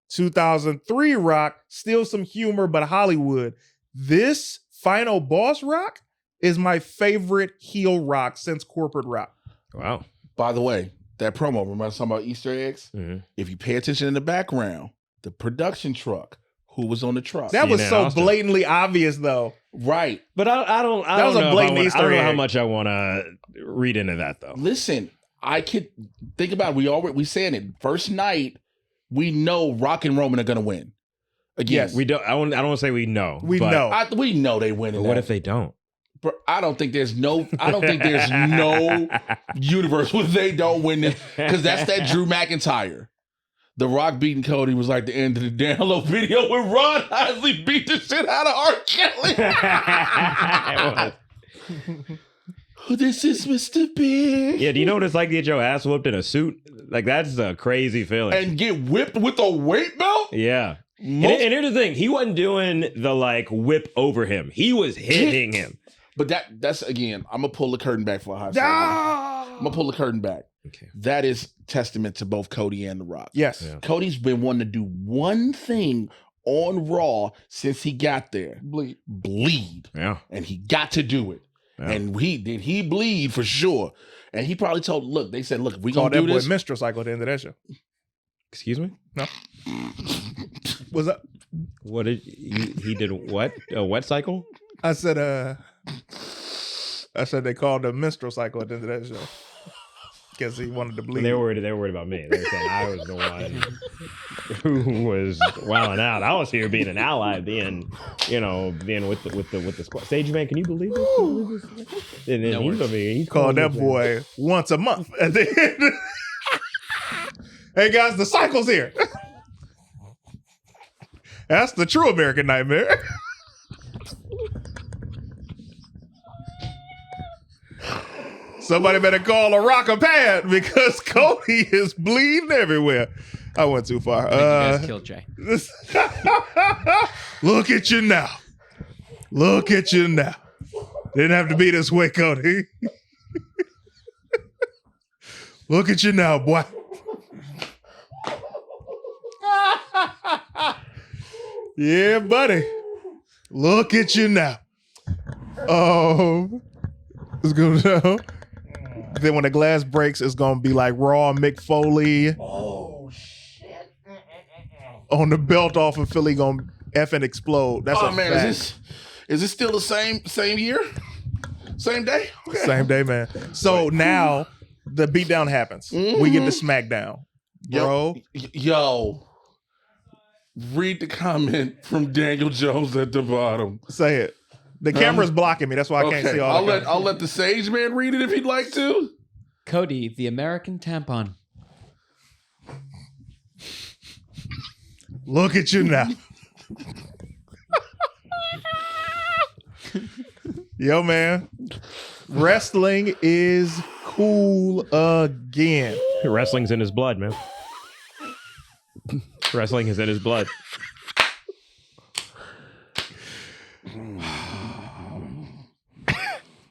2003 Rock, still some humor, but Hollywood. This final boss Rock is my favorite heel Rock since corporate Rock. Wow. By the way, that promo, remember talking about Easter eggs? Mhm. If you pay attention in the background, the production truck, who was on the truck? That was Cena so Austin. blatantly obvious, though. Right. But I don't. That was don't a know if blatant I wanna- Easter I don't know how egg. much I want to read into that though. Listen, I could think about it. We saying it. First night, we know Rock and Roman are gonna win. Again, Yes. We don't. I don't want to say we know. We but- know. we know they win. But what if they don't? I don't think there's no universe where they don't win this, because that's that Drew McIntyre. The Rock beating Cody was like the end of the download video when Ron Isley beat the shit out of R. Kelly. It was. This is Mr. Big. Yeah. Do you know what it's like to get your ass whooped in a suit? Like that's a crazy feeling. And get whipped with a weight belt? Yeah. And Most- here's the thing: he wasn't doing the like whip over him. He was hitting him. But that's again, I'm gonna pull the curtain back for a hot second. I'm gonna pull the curtain back. Okay. That is testament to both Cody and The Rock. Yes. Yeah. Cody's been wanting to do one thing on Raw since he got there. Bleed. Yeah. And he got to do it. Yeah. And he bleed for sure. And he probably told, look, they said, look, if we Called gonna that do boy this. minstrel cycle at the end of that show. Excuse me? No. Was that? What did he did what? A wet cycle? I said they called the menstrual cycle at the end of that show. Because he wanted to bleed. They were worried about me. They were saying I was the one who was wilding out. I was here being an ally, being with the squad. Sage Man, can you believe this? And then he called that boy once a month at the end. Hey guys, the cycle's here. That's the true American nightmare. Somebody better call a rock a pad because Cody is bleeding everywhere. I went too far. You guys killed Jay. Look at you now. Look at you now. Didn't have to be this way, Cody. Look at you now, boy. Yeah, buddy. Look at you now. It's going down. Then when the glass breaks, it's gonna be like Raw Mick Foley. Oh shit! On the belt off of Philly gonna effing explode. That's Is this still the same year? Same day? Okay. Same day, man. So now the beatdown happens. Mm-hmm. We get the SmackDown. Bro. Yo. Read the comment from Daniel Jones at the bottom. Say it. The camera's blocking me. That's why I can't see all that. I'll let the Sage Man read it if he'd like to. Cody, the American tampon. Look at you now. Yo, man. Wrestling is cool again. Wrestling's in his blood, man. Wrestling is in his blood.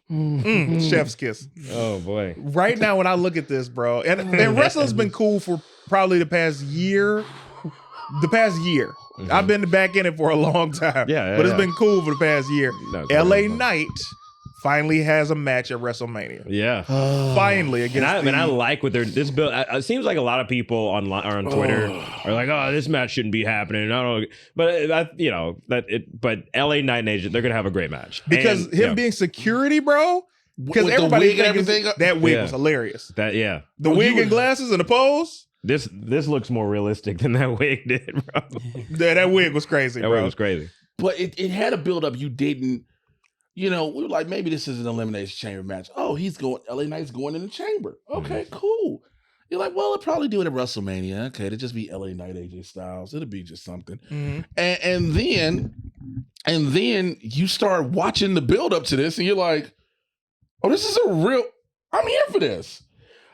Chef's kiss. Oh boy. Right now, when I look at this, bro, and wrestling's been cool for probably the past year. Mm-hmm. I've been back in it for a long time. Yeah, but it's been cool for the past year. No, LA Knight finally has a match at WrestleMania. Yeah. Finally against I like what this build. It seems like a lot of people online or on Twitter are like, "Oh, this match shouldn't be happening." I don't know, but LA Knight Nation, they're gonna have a great match because being security, bro. Because everybody wig and everything. That wig was hilarious. The wig and glasses and the pose. This looks more realistic than that wig did, bro. That wig was crazy. That wig was crazy. But it had a build up. You didn't. We were like, maybe this is an elimination chamber match. Oh, LA Knight's going in the chamber. Okay, cool. You're like, well, it'll probably do it at WrestleMania. Okay, it'll just be LA Knight, AJ Styles. It'll be just something. Mm-hmm. And then you start watching the build up to this, and you're like, oh, this is I'm here for this.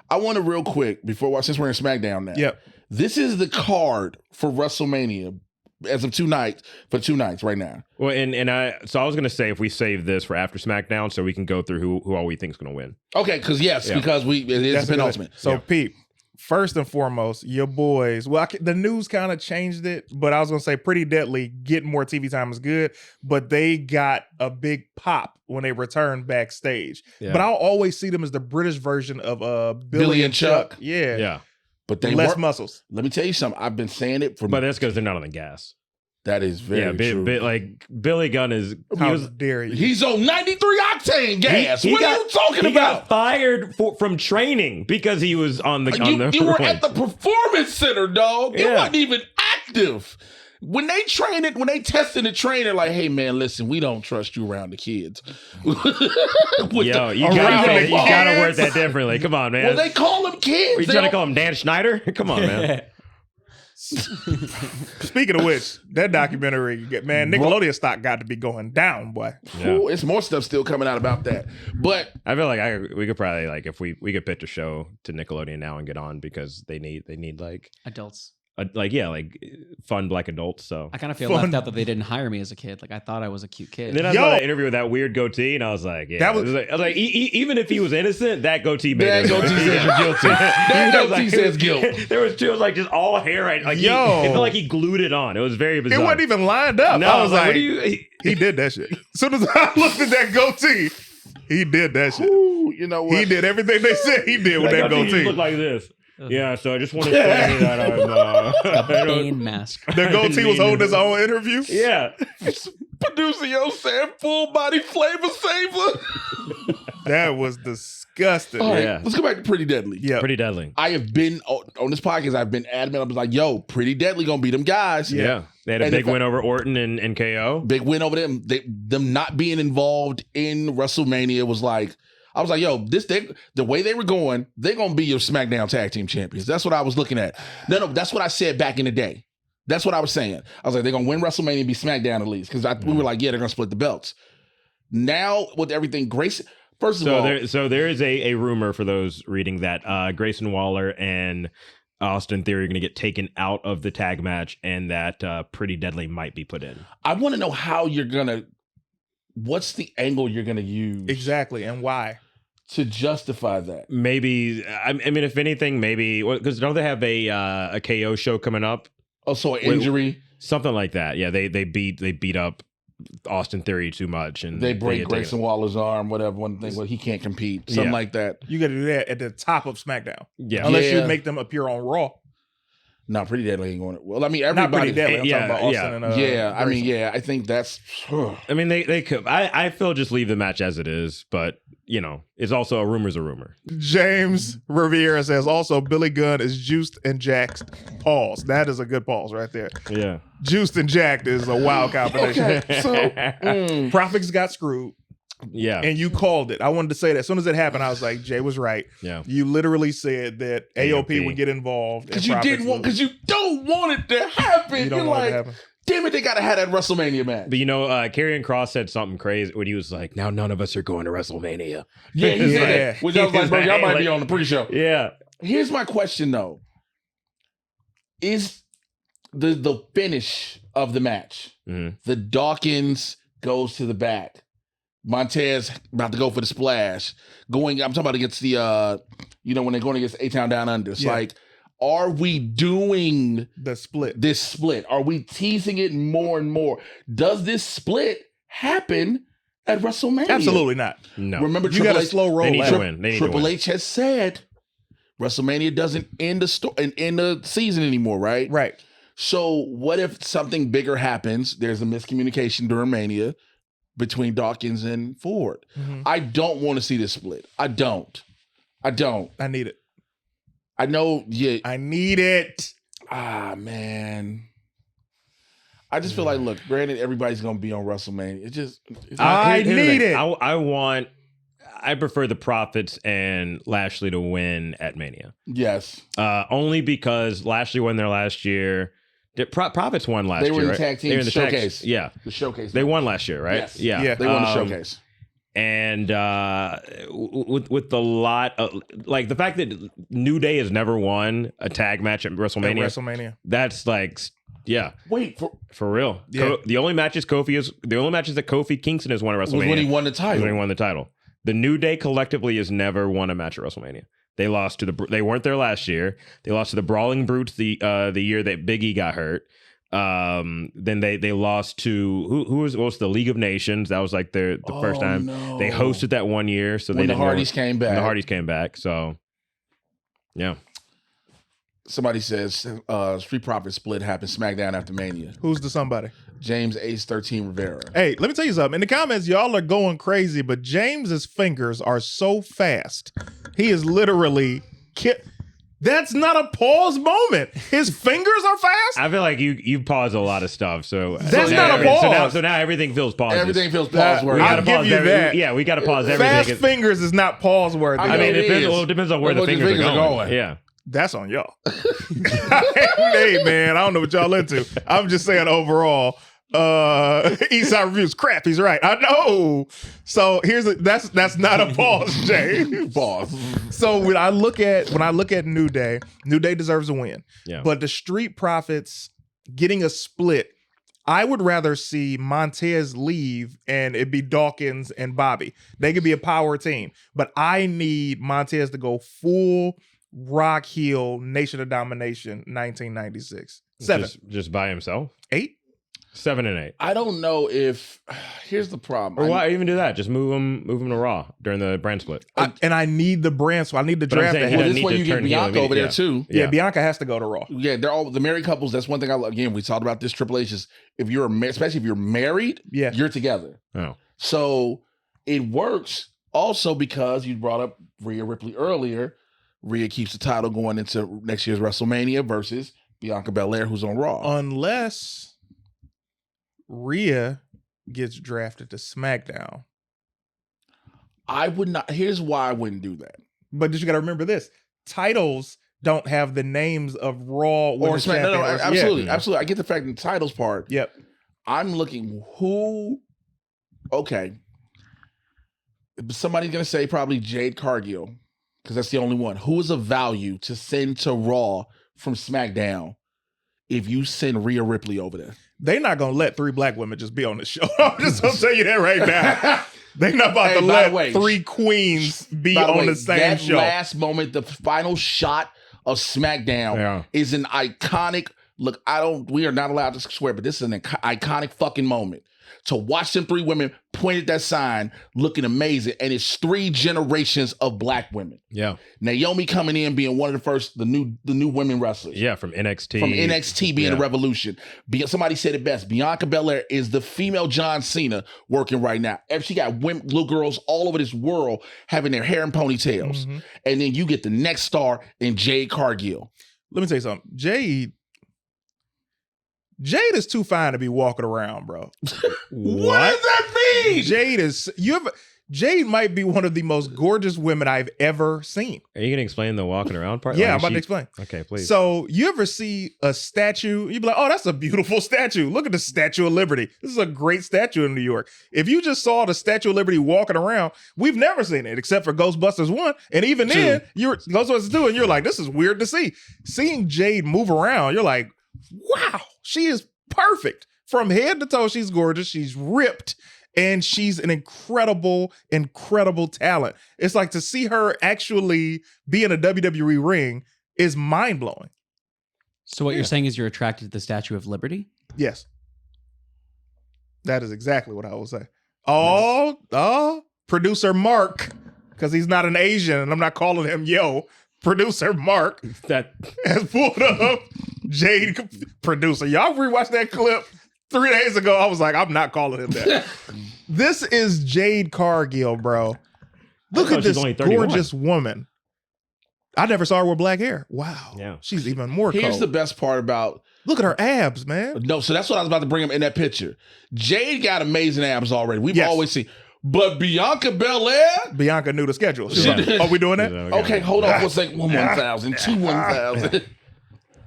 I want to real quick since we're in SmackDown now. Yep. This is the card for WrestleMania. As of 2 nights right now. Well, I was gonna say if we save this for after SmackDown, so we can go through who all we think is gonna win. Okay, because it is penultimate. So Pete, first and foremost, your boys. Well, the news kind of changed it, but I was gonna say Pretty Deadly getting more TV time is good, but they got a big pop when they returned backstage. Yeah. But I'll always see them as the British version of Billy and Chuck. Yeah. Yeah. But they less muscles. Let me tell you something. I've been saying it but that's because they're not on the gas. That is very true. Like Billy Gunn is. Dare you? He's on 93 octane gas. What are you talking about? He got fired from training because he was on the. You were at the performance center, dog. It wasn't even active. When they tested the trainer, like, hey man, listen, we don't trust you around the kids. You gotta work that differently. Come on, man. Well, they call them kids. Are you trying to call him Dan Schneider? Come on, man. Speaking of which, that documentary, man, Nickelodeon stock got to be going down, boy. Yeah. Ooh, it's more stuff still coming out about that. But I feel like we could probably if we could pitch a show to Nickelodeon now and get on because they need like adults. Fun black adults. So I kind of feel left out that they didn't hire me as a kid. Like I thought I was a cute kid. And then I saw that interview with that weird goatee, and I was like, I was like, even if he was innocent, that goatee made him guilty. That goatee says guilt. There was just all hair. It felt like he glued it on. It was very bizarre. It wasn't even lined up. No, I was like, what do you? He did that shit. As soon as I looked at that goatee, he did that shit. Ooh, you know what? He did everything they said he did with that goatee. Looked like this. Yeah, so I just want to say that I'm Bane mask. The goatee was holding his own interview. Yeah. Producer Yo said full body flavor saver. That was disgusting. All right, Yeah. let's go back to Pretty Deadly. Yeah. Pretty deadly. I have been on this podcast. I've been adamant. I was like, "Yo, Pretty Deadly gonna beat them guys." Yeah. They had a And big if I- win over Orton and KO. Big win over them. Them not being involved in WrestleMania was like, I was like, "Yo, the way they were going, they're gonna be your SmackDown Tag Team Champions." That's what I was looking at. No, that's what I said back in the day. That's what I was saying. I was like, they're gonna win WrestleMania and be SmackDown at least because we were like, yeah, they're gonna split the belts. Now with everything, Grace. First of all, there is a rumor for those reading that Grayson Waller and Austin Theory are going to get taken out of the tag match, and that Pretty Deadly might be put in. I want to know how you're gonna. What's the angle you're gonna use Exactly, and why? to justify that? Maybe I mean, if anything, maybe because don't they have a KO show coming up? Oh, so an injury. Something like that. Yeah, they beat up Austin Theory too much, and They break get taken Grayson Waller's arm, whatever. One thing, well, he can't compete. Something Yeah. like that. You got to do that at the top of SmackDown. Yeah. Unless Yeah. you make them appear on Raw. No, Pretty Deadly ain't going to. Well, I mean, Not everybody. Pretty Deadly. I'm yeah, talking about Austin yeah. and Yeah, I mean, Grayson. yeah, I think that's. I mean, they could. I feel just leave the match as it is, but it's also a rumor's a rumor. James Riviera says also Billy Gunn is juiced and jacked. Pause. That is a good pause right there. Yeah. Juiced and jacked is a wild combination. Okay, so Profits got screwed, Yeah. and you called it. I wanted to say that as soon as it happened, I was like, Jay was right. Yeah. You literally said that AOP AOP would get involved because you didn't want, because you don't want it to happen. You don't You're want it like, to happen. damn it, they gotta have that WrestleMania match. But Karrion Kross said something crazy when he was like, "Now none of us are going to WrestleMania." Yeah, he said Yeah. that. Which I was like, bro, y'all might be on the pre-show. Yeah. Here's my question though: is the finish of the match? Mhm. The Dawkins goes to the back. Montez about to go for the splash. I'm talking about against the when they're going against A-Town Down Under. It's Yeah. like, are we doing The split. this split? Are we teasing it more and more? Does this split happen at WrestleMania? Absolutely not. No. Remember, You got Triple a H, slow roll. They need out. to win. They need to Triple win. H has said WrestleMania doesn't end the season anymore, right? Right. So what if something bigger happens? There's a miscommunication during Mania between Dawkins and Ford. Mhm. I don't want to see this split. I don't. I need it. I know. Yeah. I need it. Man. I just feel like, look, granted, everybody's gonna be on WrestleMania. I Here's the need thing. it. I prefer the Profits and Lashley to win at Mania. Yes. Only because Lashley won there last year. Profits won last They year. were in the right? tag team They were in the showcase. yeah. The showcase. They won last year, right? Yes. Yeah. They won the showcase. And with the lot of, like, the fact that New Day has never won a tag match at At WrestleMania, WrestleMania. that's like, yeah, Wait, for real. Yeah. The only matches that Kofi Kingston has won at was WrestleMania when he won the was title. when he won the title. The New Day collectively has never won a match at WrestleMania. They lost to they weren't there last year. They lost to the Brawling Brutes the year that Big E got hurt. Then they lost to what was the League of Nations. That was like the first time no. they hosted that one year. So When they the didn't Hardys came back. when the Hardys came back. So yeah. Somebody says Street Profits split happened SmackDown after Mania. Who's the somebody? James Ace 13 Rivera. Hey, let me tell you something. In the comments, y'all are going crazy, but James's fingers are so fast. He is literally That's not a pause moment. His fingers are fast. I feel like you pause a lot of stuff. So That's so not a now- pause. So now everything feels paused. Everything feels That- pause-worthy. We I'll gotta give pause you every- that. Yeah, we got to pause Fast everything. fingers is not pause worthy. I I mean, it it depends on where the Where fingers are going. are Yeah. That's on y'all. Hey man, I don't know what y'all into. I'm just saying overall. Eastside Reviews crap. He's right. I know. So that's not a pause, Jay. Pause. So when I look at New Day deserves a win. Yeah. But the Street Profits getting a split, I would rather see Montez leave and it be Dawkins and Bobby. They could be a power team. But I need Montez to go full Rock heel Nation of Domination 1996. 7. Just by himself. 8? 7 and 8. I don't know if. Here's the problem. Or why even do that? Just move him to Raw during the brand split. And I need the brand, so I need the But I'm draft. saying to he have Well, doesn't this need way to you get turn heel Bianca over there immediately. too. Yeah, Bianca has to go to Raw. Yeah, they're all the married couples. That's one thing I love. Again, we talked about this. Triple H is if you're especially if you're married, Yeah. you're together. Oh. So it works also because you brought up Rhea Ripley earlier. Rhea keeps the title going into next year's WrestleMania versus Bianca Belair, who's on Raw. Unless Rhea gets drafted to SmackDown. I would not. Here's why I wouldn't do that. But you got to remember this: titles don't have the names of Raw Or Women's SmackDown. No, Champion. absolutely, Yeah. absolutely. I get the fact in the titles part. Yep. I'm looking who. Okay. Somebody's gonna say probably Jade Cargill because that's the only one who is of value to send to Raw from SmackDown. If you send Rhea Ripley over there, They're not gonna let 3 black women just be on the show. I'm just gonna tell you that right now. They're not about to by let the way, 3 queens be by the on way, the same that show. last moment, the final shot of SmackDown Yeah. is an iconic. Look, we are not allowed to swear, but this is an iconic fucking moment. To watch them 3 women point at that sign, looking amazing, and it's 3 generations of black women. Yeah. Naomi coming in, being one of the first, the new women wrestlers. Yeah, from NXT. From NXT being Yeah. a revolution. Somebody said it best. Bianca Belair is the female John Cena working right now. She got women, little girls all over this world having their hair in ponytails. Mhm. And then you get the next star in Jade Cargill. Let me tell you something. Jade is too fine to be walking around, bro. What does that mean? Jade might be one of the most gorgeous women I've ever seen. Are you going to explain the walking around part? Yeah, Like, I'm about she- to explain. Okay, please. So you ever see a statue? You'd be like, oh, that's a beautiful statue. Look at the Statue of Liberty. This is a great statue in New York. If you just saw the Statue of Liberty walking around, we've never seen it except for Ghostbusters 1. And even then, you're Ghostbusters 2, and you're like, this is weird to see. Seeing Jade move around, you're like, wow, she is perfect. From head to toe, she's gorgeous. She's ripped. And she's an incredible, incredible talent. It's like to see her actually be in a WWE ring is mind-blowing. So what you're saying is you're attracted to the Statue of Liberty? Yes. That is exactly what I will say. Oh, producer Mark, because he's not an Asian, and I'm not calling him yo. Producer Mark that has pulled up Jade producer. Y'all rewatched that clip 3 days ago. I was like, I'm not calling him that. This is Jade Cargill, bro. Look thought at she was this only 31. gorgeous woman. I never saw her with black hair. Wow. Yeah. She's even more Here's cold. the best part about. Look at her abs, man. No, so that's what I was about to bring up in that picture. Jade got amazing abs already. We've Yes. always seen. But Bianca Belair? Bianca knew the schedule. She was Yeah. like, are we doing that? Okay, hold on for a second. 1,000, 1,000.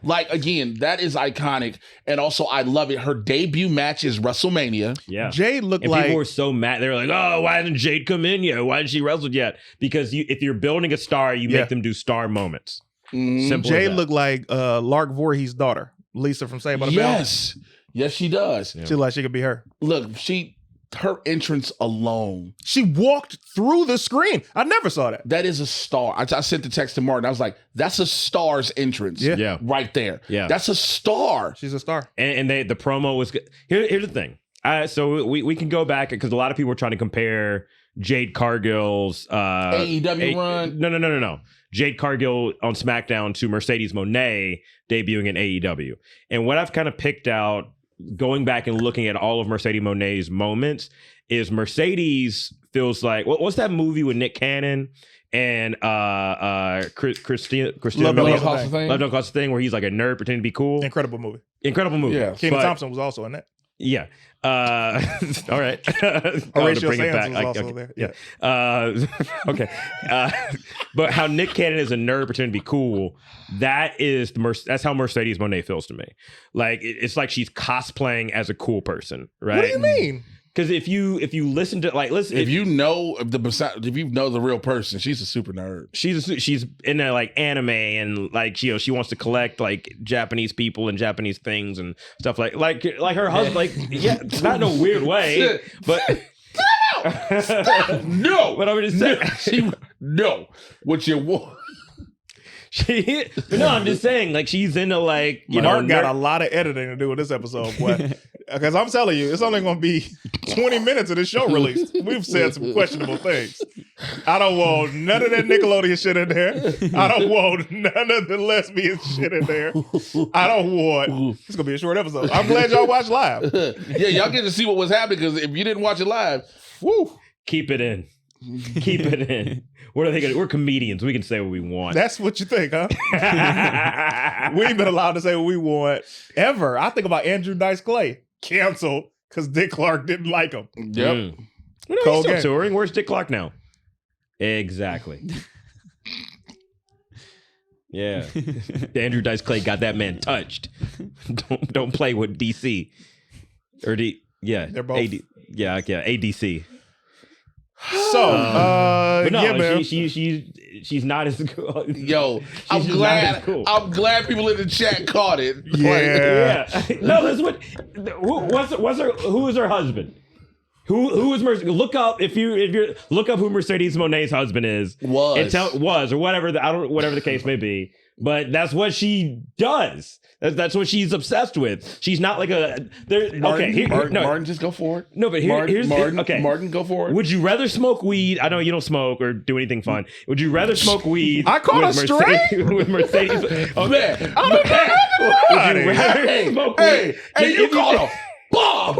Like, again, that is iconic. And also, I love it. Her debut match is WrestleMania. Yeah. Jade looked And like people were so mad. They were like, oh, why hasn't Jade come in yet? Why hasn't she wrestled yet? Because if you're building a star, you Yeah. make them do star moments. Mhm. Simple Jade as that. looked like Lark Voorhees' daughter, Lisa from Saved by the Bell. Yes. Yes, she does. Yeah. She looked like she could be her. Look, her entrance alone, She walked through the screen. I never saw that. that is a star. I sent the text to Martin. I was like, that's a star's entrance. Yeah. Yeah. Right there. Yeah. That's a star. She's a star. And the promo was good. Here's the thing. So we can go back because a lot of people were trying to compare Jade Cargill's AEW run. No. Jade Cargill on SmackDown to Mercedes Moné debuting in AEW. And what I've kind of picked out going back and looking at all of Mercedes Moné's moments is Mercedes feels like what's that movie with Nick Cannon and Christina Love Don't Milian? Cost a Thing. Love Don't Cost a Thing, where he's like a nerd pretending to be cool. Incredible movie. Incredible movie. Yeah. Kenan But- Thompson was also in that. Yeah. All right. Horatio Sands was also there. Yeah. Okay. But how Nick Cannon is a nerd pretending to be cool, that's how Mercedes Moné feels to me. Like it's like she's cosplaying as a cool person, right? What do you mean? Because if you listen to If you know the real person, she's a super nerd. she's into like anime and like she wants to collect like Japanese people and Japanese things and stuff like her husband not in a weird way, but No, but I'm just saying what you want. I'm just saying like she's into like Mark got nerd- a lot of editing to do with this episode, boy. Because I'm telling you, it's only going to be 20 minutes of this show released. We've said some questionable things. I don't want none of that Nickelodeon shit in there. I don't want none of the lesbian shit in there. I don't want. It's going to be a short episode. I'm glad y'all watched live. Yeah, y'all get to see what was happening because if you didn't watch it live, woo. Keep it in. Keep it in. What are they gonna? We're comedians. We can say what we want. That's what you think, huh? We ain't been allowed to say what we want ever. I think about Andrew Dice Clay. Canceled because Dick Clark didn't like him. Yep. Well, no, he's Cold still game. touring. Where's Dick Clark now? Exactly. Yeah. Andrew Dice Clay got that man touched. Don't play with DC. Or yeah. They're both. ADC. So, But no, yeah, man. she's not as good. Yo, I'm just not glad. as cool. I'm glad people in the chat caught it. Yeah. Yeah. No, that's what. Who is her husband? Who is Mercedes? Look up if you look up who Mercedes Monet's husband is. Was or whatever whatever the case may be. But that's what she does. That's what she's obsessed with. She's not like a. Martin, just go for it. No, but here's okay. Martin, go for it. Would you rather smoke weed? I know you don't smoke or do anything fun. Would you rather smoke weed? I caught with a straight? with Mercedes. Oh, man. Would you rather Hey, smoke hey, weed? you caught a bomb.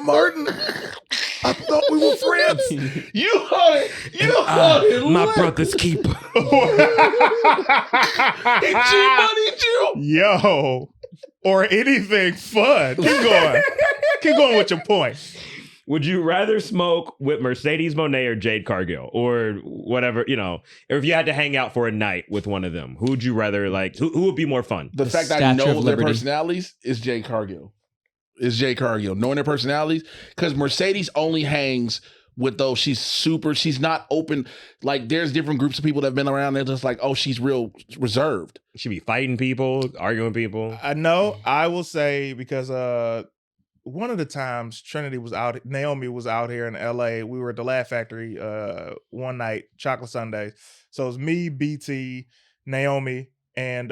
Martin, I thought we were friends. You caught it. You caught it. My brother's keeper. Yo. Or anything fun. Keep going. Keep going with your point. Would you rather smoke with Mercedes Monet or Jade Cargill or whatever, or if you had to hang out for a night with one of them, who would you rather like? Who would be more fun? The fact that I know their personalities is Jay Cargill. Knowing their personalities, because Mercedes only hangs with those. She's not open. Like there's different groups of people that have been around. They're just like, oh, she's real reserved. She be fighting people, arguing with people. I know. I will say because one of the times Naomi was out here in LA. We were at the Laugh Factory one night, Chocolate Sundays. So it was me, BT, Naomi, and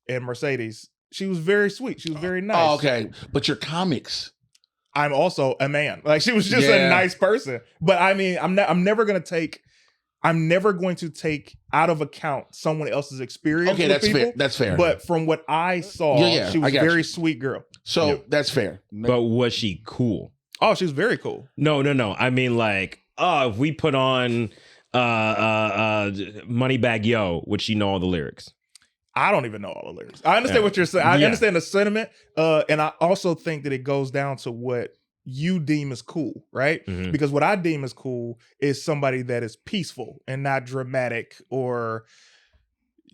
Mercedes. She was very sweet. She was very nice. Oh, okay. But your comics. I'm also a man. Like she was just a nice person. But I mean, I'm never going to take out of account someone else's experience. Okay, with that's people. fair. That's fair. But from what I saw, she was a very sweet girl. So that's fair. But was she cool? Oh, she was very cool. No. I mean, like, if we put on Moneybag Yo, would she know all the lyrics? I don't even know all the lyrics. I understand what you're saying. I understand the sentiment. And I also think that it goes down to what you deem as cool, right? Mm-hmm. Because what I deem as cool is somebody that is peaceful and not dramatic or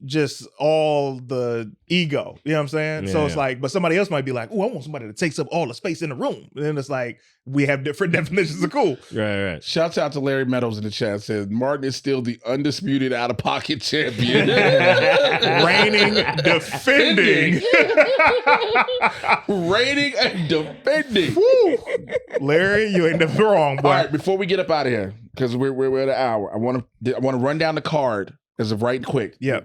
just all the ego. You know what I'm saying? Yeah, so it's like, but somebody else might be like, oh, I want somebody that takes up all the space in the room. And then it's like, we have different definitions of cool. Right. Shouts out to Larry Meadows in the chat. Says Martin is still the undisputed out-of-pocket champion. Reigning, defending. Reigning and defending. Woo. Larry, you ain't never wrong, boy. All right, before we get up out of here, because we're at an hour, I want to run down the card as of right and quick. Yeah.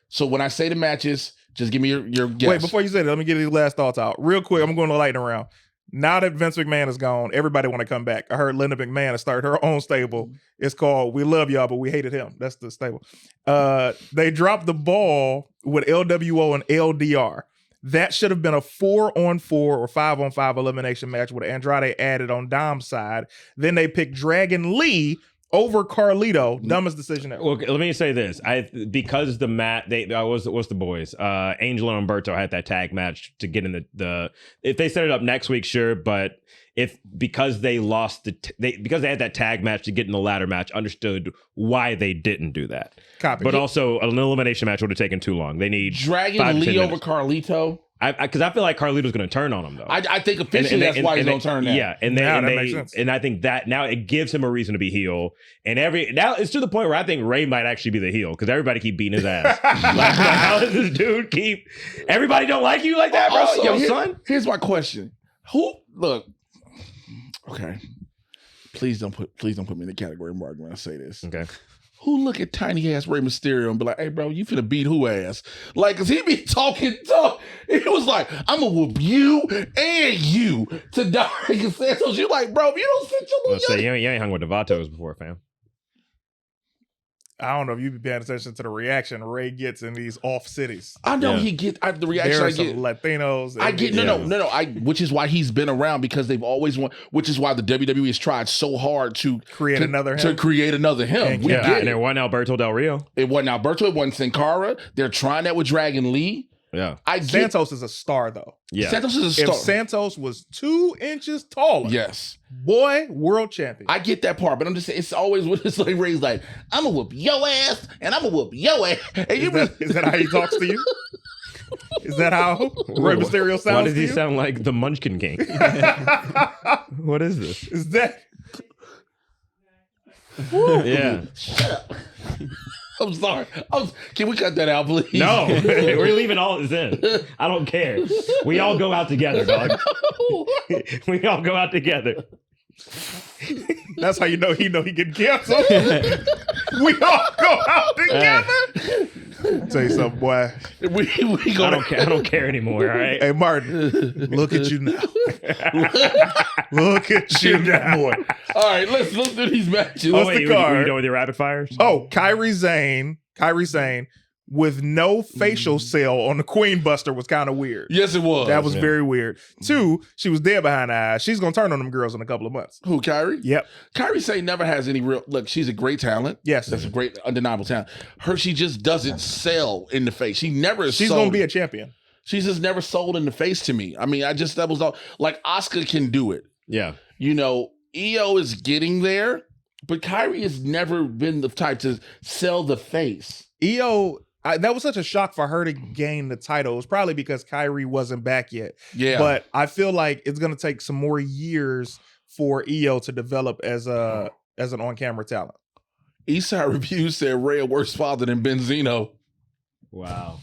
So when I say the matches, just give me your guess. Wait, before you say that, let me get these last thoughts out. Real quick, I'm going to lightning round. Now that Vince McMahon is gone, everybody want to come back. I heard Linda McMahon has started her own stable. It's called We Love Y'all, but We Hated Him. That's the stable. They dropped the ball with LWO and LDR. That should have been a 4-on-4 or 5-on-5 elimination match with Andrade added on Dom's side. Then they picked Dragon Lee over Carlito. Dumbest decision ever. Well, let me say this. Because the what's the boys? Angel and Umberto had that tag match to get in the if they set it up next week, sure, but because they lost because they had that tag match to get in the ladder match, understood why they didn't do that. Copy. But also an elimination match would have taken too long. They need Dragon Lee over Carlito. Because I feel like Carlito's going to turn on him though. I think officially that's why he's going to turn now. Yeah, that makes sense. And I think that now it gives him a reason to be heel. And now it's to the point where I think Ray might actually be the heel because everybody keep beating his ass. like, how does this dude keep? Everybody don't like you like that, bro. Son. Here's my question. Okay. Please don't put me in the category Martin when I say this. Okay. who look at tiny ass Rey Mysterio and be like, hey, bro, you finna beat who ass? Like, cause he be talking tough. He was like, I'm gonna whoop you and you to Dominic Santos. You like, bro, if you don't sit your Let's little say you ain't hung with the Vatos before, fam. I don't know if you've been paying attention to the reaction Ray gets in these off cities. I know Yeah. he get the reaction There I are some get. Latinos. I get no. Which is why he's been around because they've always won. Which is why the WWE has tried so hard to Create another him. to create another him. And We yeah, get And it. it wasn't Alberto Del Rio. It wasn't Alberto. It wasn't Sin Cara. They're trying that with Dragon Lee. Yeah. I get Santos is a star, though. Yeah. Santos is a If star. Santos was 2 inches taller, Yes, boy, world champion. I get that part, but I'm just saying it's always when it's like Ray's like, I'm gonna whoop your ass and I'm gonna whoop your ass. And you Is that how he talks to you? Is that how Rey Mysterio sounds Why does to he you? sound like the Munchkin King? What is this? Is that... Yeah. shut up. I'm sorry. Can we cut that out, please? No, we're leaving all this in. I don't care. We all go out together, dog. We all go out together. That's how you know he getting canceled. We all go out together. Tell you something, boy. we gonna. I don't care anymore. All right. Hey, Martin, look at you now. Look at you now. boy. All right, let's do these matches. What's Wait, the you card? done with your rapid fires? Oh, Kyrie Sane with no facial cell on the Queen Buster was kind of weird. Yes, it was. That was very weird. 2, she was dead behind the eyes. She's gonna turn on them girls in a couple of months. Who, Kyrie? Yep. Kyrie Sane never has any real look. She's a great talent. Yes. That's a great, undeniable talent. She just doesn't sell in the face. She never is. She's sold. gonna be a champion. She's just never sold in the face to me. I mean, that was all like Asuka can do it. Yeah. You know, EO is getting there, but Kyrie has never been the type to sell the face. EO, that was such a shock for her to gain the title. It was probably because Kyrie wasn't back yet. Yeah. But I feel like it's gonna take some more years for EO to develop as an on-camera talent. Eastside Review said Ray a worse father than Benzino. Wow.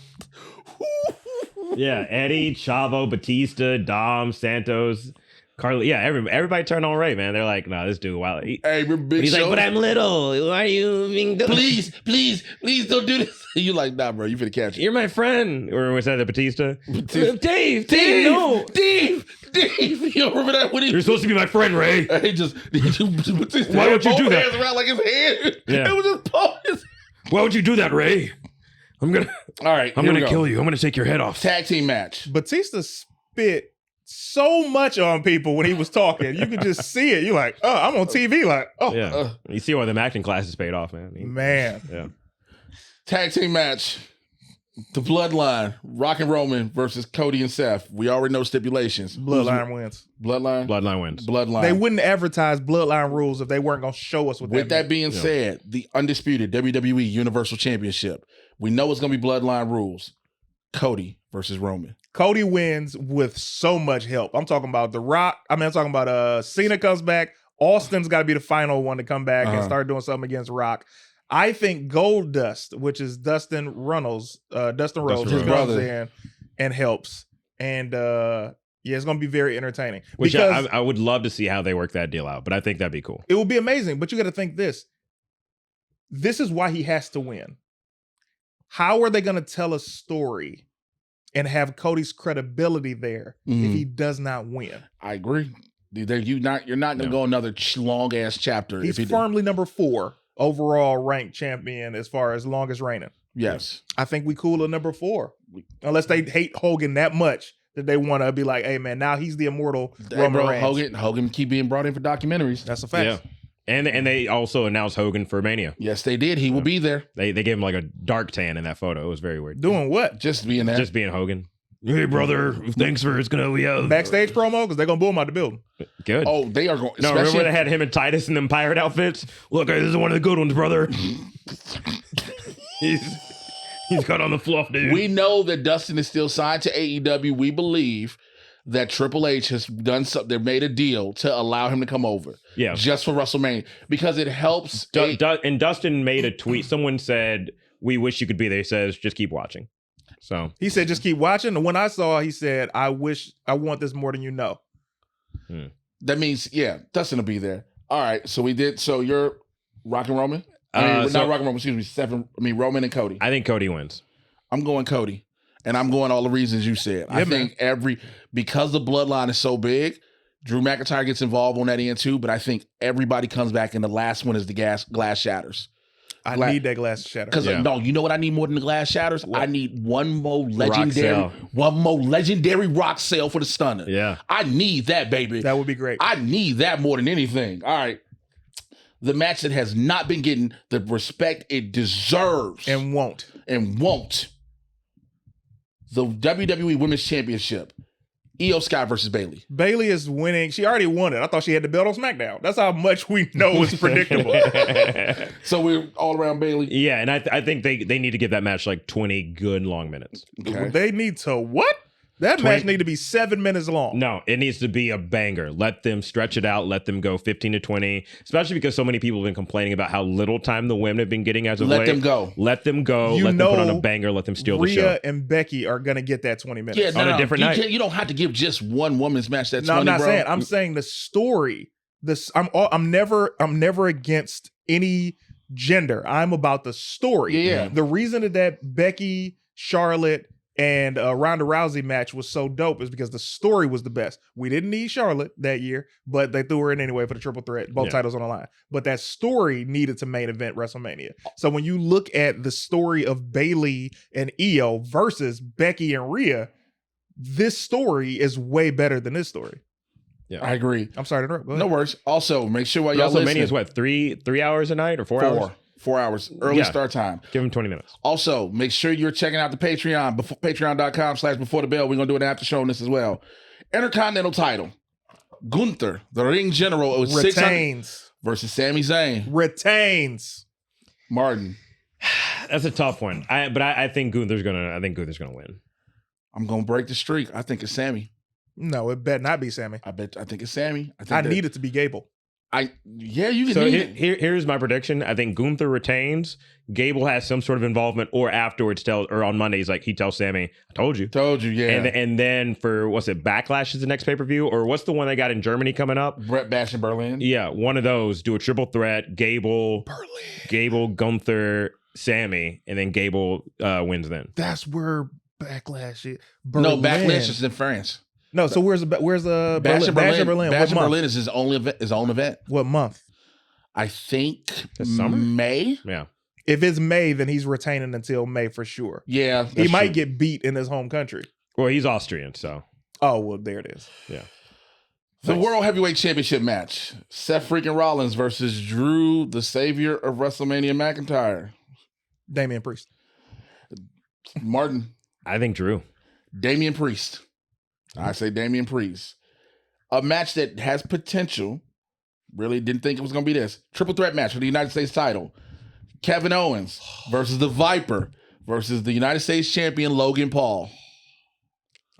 Yeah, Eddie, Chavo, Batista, Dom, Santos, Carly. Yeah, everybody turned on Ray, man. They're like, nah, this dude wild. Hey, remember Big He's Show? like, but I'm little. Why are you being dumb? please don't do this. You like, nah, bro, you finna catch it. You're my friend. Or was that the Batista? Batista. Dave, no. Dave. You don't remember that when he You're supposed to be my friend, Ray. he just Batista Why had would you both do that? hands around like his head. Yeah. It was just pulling. Why would you do that, Ray? I'm gonna kill you. I'm gonna take your head off. Tag team match. Batista spit so much on people when he was talking. You could just see it. You're like, oh, I'm on TV. Like, oh, Yeah. You see why them acting classes paid off, man. man. Yeah. Tag team match. The Bloodline, Rock and Roman versus Cody and Seth. We already know stipulations. Bloodline wins. Bloodline? Bloodline wins. Bloodline. They wouldn't advertise Bloodline rules if they weren't going to show us what With that that being said, the undisputed WWE Universal Championship. We know it's going to be Bloodline rules. Cody versus Roman. Cody wins with so much help. I'm talking about The Rock. I'm talking about Cena comes back. Austin's got to be the final one to come back and start doing something against Rock. I think Goldust, which is Dustin Rhodes, Rhodes. comes in and helps. And it's going to be very entertaining. Which because I would love to see how they work that deal out, but I think that'd be cool. it will be amazing. But you got to think this. This is why he has to win. How are they going to tell a story and have Cody's credibility there if he does not win? I agree. You're not going to go another long ass chapter. He's if he firmly number 4 overall ranked champion as far as longest reigning. Yes. I think we cool at number 4. Unless they hate Hogan that much that they want to be like, hey man, now he's the immortal Roman Reigns. Hogan keep being brought in for documentaries. That's a fact. Yeah. And they also announced Hogan for Mania. Yes, they did. He will be there. They gave him like a dark tan in that photo. It was very weird. Doing what? Just being there. Just being Hogan. Hey brother, thanks for it's gonna be out. Backstage promo because they're gonna boo him out the building. Good. Oh, they are going. No, remember when they had him and Titus in them pirate outfits? Look, this is one of the good ones, brother. he's got on the fluff, dude. We know that Dustin is still signed to AEW. We believe that Triple H has done something. They made a deal to allow him to come over. Yeah. Just for WrestleMania because it helps. And Dustin made a tweet. Someone said, "We wish you could be there." He says, "Just keep watching." So He said, just keep watching. And when I saw, he said, I want this more than you know. That means, Dustin will be there. All right. So we did. So you're Rock and Roman? not Rock and Roman, excuse me, Roman and Cody. I think Cody wins. I'm going Cody. And I'm going all the reasons you said. I think because the bloodline is so big, Drew McIntyre gets involved on that end too, but I think everybody comes back and the last one is the glass shatters. I need that glass shatter. Because no, you know what I need more than the glass shatters? What? I need one more legendary rock sale for the stunner. Yeah. I need that, baby. That would be great. I need that more than anything. All right. The match that has not been getting the respect it deserves. And won't. The WWE Women's Championship. Io Sky versus Bayley. Bayley is winning. She already won it. I thought she had the belt on SmackDown. That's how much we know it's predictable. So we're all around Bayley. Yeah, and I think they need to give that match like 20 good long minutes. Okay. They need to what? That match need to be 7 minutes long. No, it needs to be a banger. Let them stretch it out. Let them go 15 to 20, especially because so many people have been complaining about how little time the women have been getting as of late. Let them go. Let them go. Let them put on a banger. Let them steal the show. Rhea and Becky are going to get that 20 minutes. Yeah, on a different night. You don't have to give just one woman's match that 20, No, I'm not bro. saying. I'm saying the story. I'm never against any gender. I'm about the story. Yeah. The reason that Becky, Charlotte, and Ronda Rousey match was so dope is because the story was the best. We didn't need Charlotte that year, but they threw her in anyway for the triple threat, both titles on the line. But that story needed to main event WrestleMania. So when you look at the story of Bayley and Io versus Becky and Rhea, this story is way better than this story. Yeah, I agree. I'm sorry to interrupt. Go ahead. No worries. Also, make sure while y'all WrestleMania listening. is what, 3 hours a night or 4 hours? 4 hours. Early start time. Give them 20 minutes. Also, make sure you're checking out the Patreon, patreon.com/before the bell. We're going to do an after show on this as well. Intercontinental title. Gunther, the ring general, of 600 Retains. versus Sami Zayn. Retains. Martin. That's a tough one. I think Gunther's gonna win. I'm going to break the streak. I think it's Sami. No, it better not be Sammy. I think it's Sami. I need it to be Gable. You can So need it. here's my prediction. I think Gunther retains. Gable has some sort of involvement, or afterwards on Mondays, like he tells Sammy, "I told you." Told you, yeah. And then for Backlash is the next pay-per-view, or what's the one they got in Germany coming up? Brett Bash in Berlin. Yeah, one of those. Do a triple threat. Gable, Gunther, Sammy, and then Gable wins. Then That's where Backlash is. No, Backlash is in France. No, so where's the Bash in Berlin? Bash in What month? Berlin is his own event. What month? I think This summer? May. yeah. If it's May, then he's retaining until May for sure. Yeah, He might get beat in his home country. Well, he's Austrian, so Oh, well, there it is. yeah. The World Heavyweight Championship match: Seth freaking Rollins versus Drew, the savior of WrestleMania McIntyre. Damian Priest. Martin, I think Drew. Damian Priest. I say Damian Priest. A match that has potential. Really didn't think it was going to be this. Triple threat match for the United States title. Kevin Owens versus the Viper versus the United States champion Logan Paul.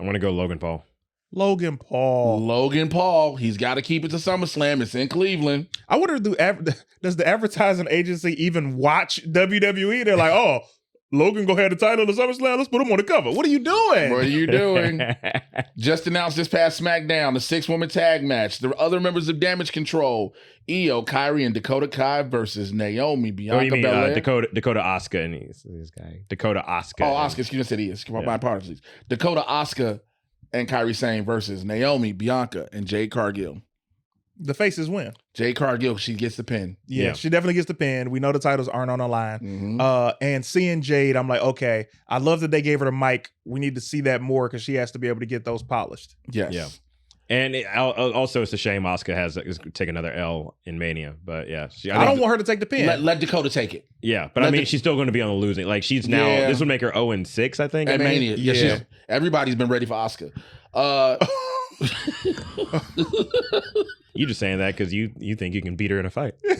I'm gonna go Logan Paul. Logan Paul. Logan Paul. He's got to keep it to SummerSlam. It's in Cleveland. I wonder, does the advertising agency even watch WWE? They're like, oh, Logan go have the title of SummerSlam. Let's put him on the cover. What are you doing? What are you doing? Just announced this past SmackDown, the 6-woman tag match. The other members of Damage Control, Io, Kyrie, and Dakota Kai versus Naomi, Bianca you mean Belair. Dakota Asuka and he's this guy. Dakota Asuka. Oh, Asuka, excuse me, I said he is. My apologies. Dakota Asuka and Kyrie Sane versus Naomi, Bianca, and Jade Cargill. The faces win. Jade Cargill, she gets the pin. Yeah, she definitely gets the pin. We know the titles aren't on the line. Mhm. And seeing Jade, I'm like, okay, I love that they gave her the mic. We need to see that more because she has to be able to get those polished. Yes. Yeah. And also, it's a shame Asuka is take another L in Mania. But yeah, I don't want her to take the pin. Let Dakota take it. Yeah, but I mean, she's still going to be on the losing. Like she's now. Yeah. This would make her 0-6, I think. At Mania. Yeah. Everybody's been ready for Asuka. You just saying that because you think you can beat her in a fight. No,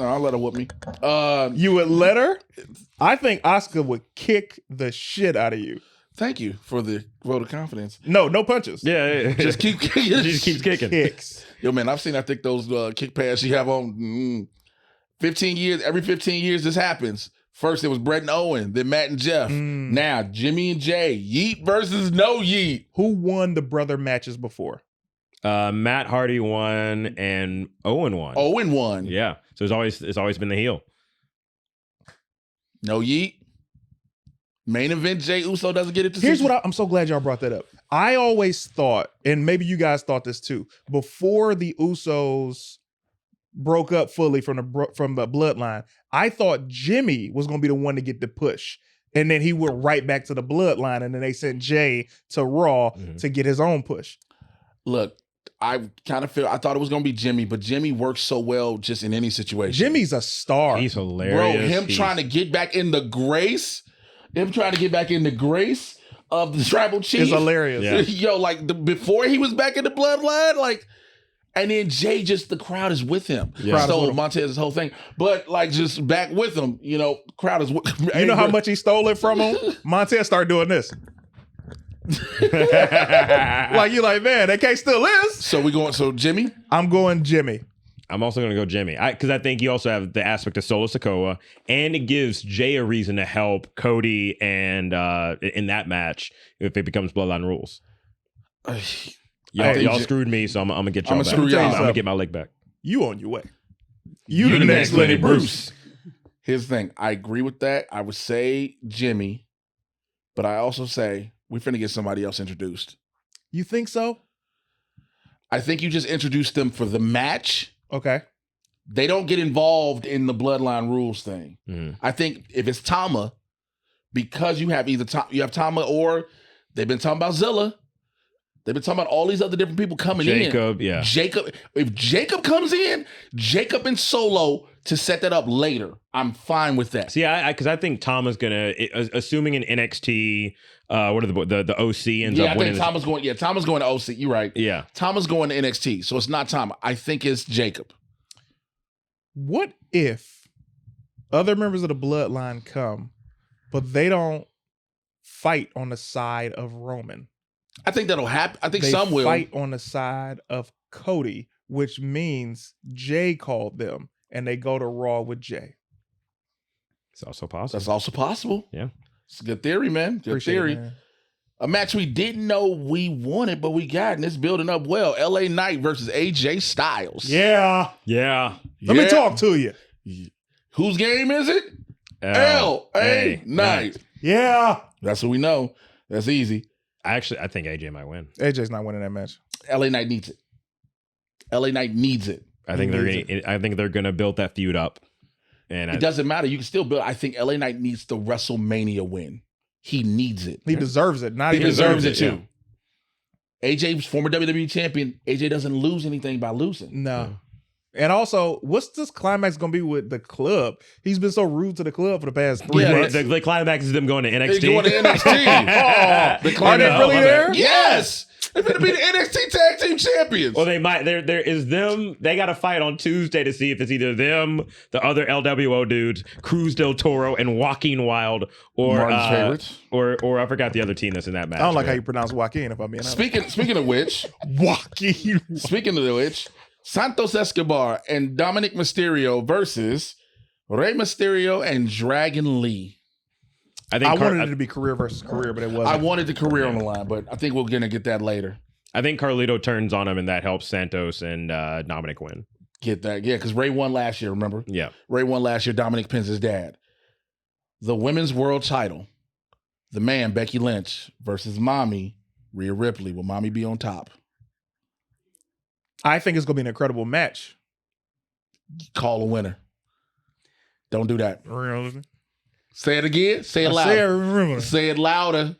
I'll let her whoop me. You would let her? I think Asuka would kick the shit out of you. Thank you for the vote of confidence. No Yeah, punches. Just keep kicking. She just keeps kicking. Kicks. Yo, man, I've seen, I think, those kick pads she have on 15 years. Every 15 years this happens. First, it was Brett and Owen, then Matt and Jeff. Now, Jimmy and Jay. Yeet versus no Yeet. Who won the brother matches before? Matt Hardy won and Owen won. 0-1. Yeah. So it's always been the heel. No yeet. Main event, Jey Uso doesn't get it to Here's what I'm so glad y'all brought that up. I always thought, and maybe you guys thought this too, before the Usos broke up fully from the bloodline, I thought Jimmy was going to be the one to get the push. And then he went right back to the bloodline, and then they sent Jay to Raw to get his own push. Look, I kind of I thought it was going to be Jimmy, but Jimmy works so well just in any situation. Jimmy's a star. He's hilarious. Bro, him trying to get back in the grace of the tribal chief is hilarious. Yeah. Yo, like before he was back in the bloodline, like, and then Jay just, the crowd is with him. Yeah. Stole Montez's whole thing, but like just back with him, crowd is with You know how much he stole it from him? Montez started doing this. Like, you're like, man, they can't steal this. So Jimmy? I'm going Jimmy. I'm also going to go Jimmy because I think you also have the aspect of Solo Sikoa, and it gives Jay a reason to help Cody and in that match if it becomes Bloodline Rules. Y'all screwed me, so I'm gonna get y'all back. I'm gonna get my leg back. You on your way. You the next Lenny Bruce. Here's the thing. I agree with that. I would say Jimmy, but I also say we're finna get somebody else introduced. You think so? I think you just introduced them for the match. Okay. They don't get involved in the Bloodline Rules thing. Mm-hmm. I think if it's Tama, because you have Tama, or they've been talking about Zilla. They've been talking about all these other different people coming in. Yeah. If Jacob comes in, Jacob and Solo to set that up later. I'm fine with that. See, because I think Tama's gonna, assuming in NXT, what are the OC ends up winning. Tama's going to OC. You're right. Yeah. Tama's going to NXT, so it's not Tama. I think it's Jacob. What if other members of the bloodline come, but they don't fight on the side of Roman? I think that'll happen. I think they some will fight on the side of Cody, which means Jay called them, and they go to Raw with Jay. It's also possible. That's also possible. Yeah. It's a good theory, man. Good theory. Man. A match we didn't know we wanted, but we got, and it's building up well. LA Knight versus AJ Styles. Yeah. Let me talk to you. Whose game is it? LA Knight. Yeah. That's what we know. That's easy. I think AJ might win. AJ's not winning that match. LA Knight needs it. LA Knight needs it. I think they're gonna build that feud up. And it doesn't matter. You can still build. I think LA Knight needs the WrestleMania win. He needs it. He deserves it. He deserves it too. Yeah. AJ's former WWE champion. AJ doesn't lose anything by losing. No. And also, what's this climax going to be with the club? He's been so rude to the club for the past 3 months. The climax is them going to NXT. They're going to NXT. Are they really there? Yes. They're going to be the NXT Tag Team Champions. Well, they might. There is them. They got to fight on Tuesday to see if it's either them, the other LWO dudes, Cruz del Toro, and Joaquin Wild, or Martin's favorites, or I forgot the other team that's in that match. I don't like how you pronounce Joaquin. If I'm being honest. Speaking of which, Joaquin. Speaking of which, Santos Escobar and Dominic Mysterio versus Rey Mysterio and Dragon Lee. I wanted it to be career versus career, but it wasn't. I wanted the career on the line, but I think we're going to get that later. I think Carlito turns on him, and that helps Santos and Dominic win. Get that. Yeah, because Ray won last year, remember? Yeah. Ray won last year. Dominic pins his dad. The women's world title. The man, Becky Lynch, versus Mommy, Rhea Ripley. Will Mommy be on top? I think it's going to be an incredible match. Call a winner. Don't do that. Really? Say it again. Say it louder. Say it louder.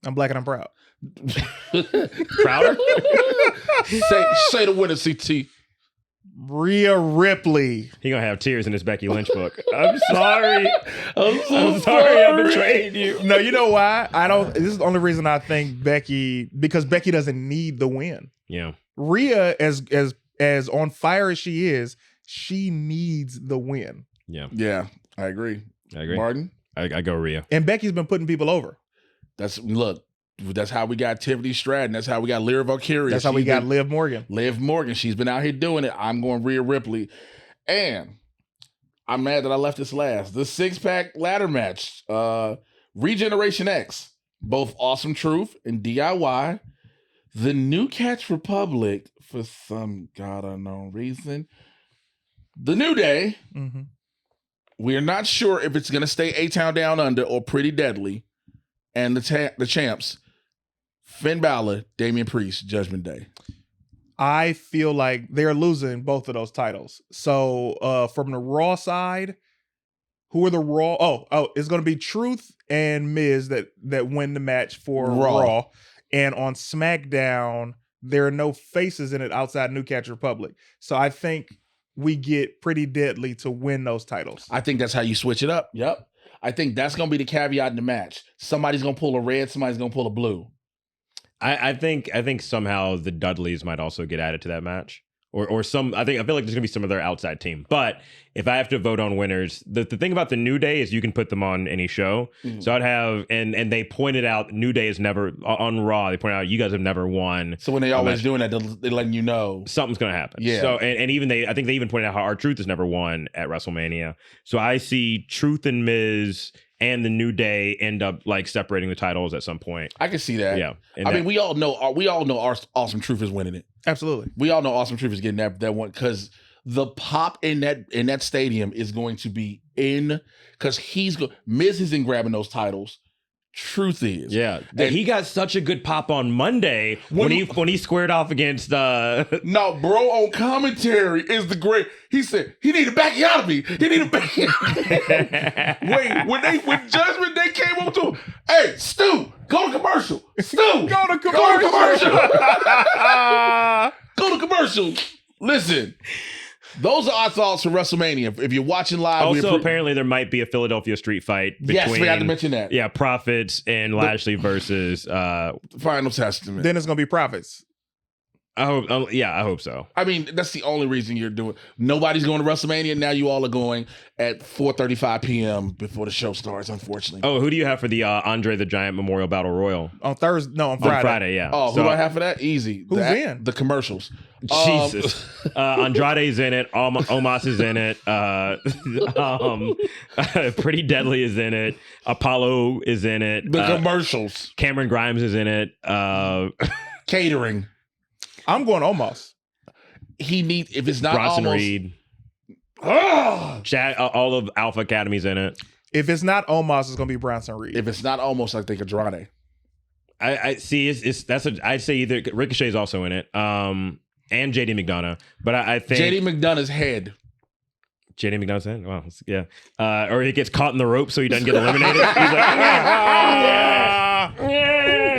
I'm black and I'm proud. Prouder? say the winner, CT. Rhea Ripley. He gonna have tears in his Becky Lynch book. I'm sorry. I'm sorry I betrayed you. No, you know why? This is the only reason I think because Becky doesn't need the win. Yeah. Rhea, as on fire as she is, she needs the win. Yeah. Yeah, I agree. Martin? I go Rhea. And Becky's been putting people over. That's how we got Tiffany Stratton. That's how we got Lyra Valkyria. That's how we got Liv Morgan. Liv Morgan. She's been out here doing it. I'm going Rhea Ripley. And I'm mad that I left this last. The 6-pack ladder match. Regeneration X. Both Awesome Truth and DIY. The New Catch Republic, for some god unknown reason, the New Day. Mm-hmm. We're not sure if it's going to stay A-Town Down Under or Pretty Deadly. And the champs, Finn Balor, Damian Priest, Judgment Day. I feel like they're losing both of those titles. So from the Raw side, who are the Raw? Oh, it's going to be Truth and Miz that win the match for Raw. And on SmackDown, there are no faces in it outside New Catch Republic. So I think we get Pretty Deadly to win those titles. I think that's how you switch it up. Yep. I think that's going to be the caveat in the match. Somebody's going to pull a red, somebody's going to pull a blue. I think somehow the Dudleys might also get added to that match. Or some, I feel like there's gonna be some of their outside team. But if I have to vote on winners, the thing about the New Day is you can put them on any show. Mm-hmm. So I'd have, and they pointed out New Day is never on Raw. They pointed out you guys have never won. So when they always doing that, they're letting you know something's gonna happen. Yeah. So and even I think they even pointed out how R-Truth has never won at WrestleMania. So I see Truth and Miz and the New Day end up like separating the titles at some point. I can see that. Yeah. I mean, we all know our Awesome Truth is winning it. Absolutely. We all know Awesome Truth is getting that one because the pop in that stadium is going to be in because Miz isn't grabbing those titles. Truth is. Yeah. And he got such a good pop on Monday when he squared off against No, bro, on commentary is the great. He said he needed bacchiotomy. He needed bacchiotomy. Wait, when Judgment Day came up to him, hey, Stu, go to commercial. Stu, go to commercial. Go to commercial. Listen. Those are our thoughts for WrestleMania. If you're watching live, also apparently there might be a Philadelphia street fight between. Yes, we had to mention that. Yeah, Profits and Lashley versus Final Testament. Then it's gonna be Profits. I hope so. I mean, that's the only reason you're doing. Nobody's going to WrestleMania. Now you all are going at 4:35 p.m. before the show starts. Unfortunately. Oh, who do you have for the Andre the Giant Memorial Battle Royal on Thursday? No, on Friday. On Friday, yeah. Oh, who do I have for that? Easy. Who's in the commercials? Jesus. Andrade's in it. Omos is in it. Pretty Deadly is in it. Apollo is in it. The commercials. Cameron Grimes is in it. Catering. I'm going Omos. If it's not Bronson almost, Reed. All of Alpha Academy's in it. If it's not Omos, it's going to be Bronson Reed. If it's not almost, I think Andrade. I see. I'd say either Ricochet's also in it. And JD McDonough. But I think JD McDonough's head. JD McDonough's in? Wow. Yeah. Or he gets caught in the rope so he doesn't get eliminated. He's like,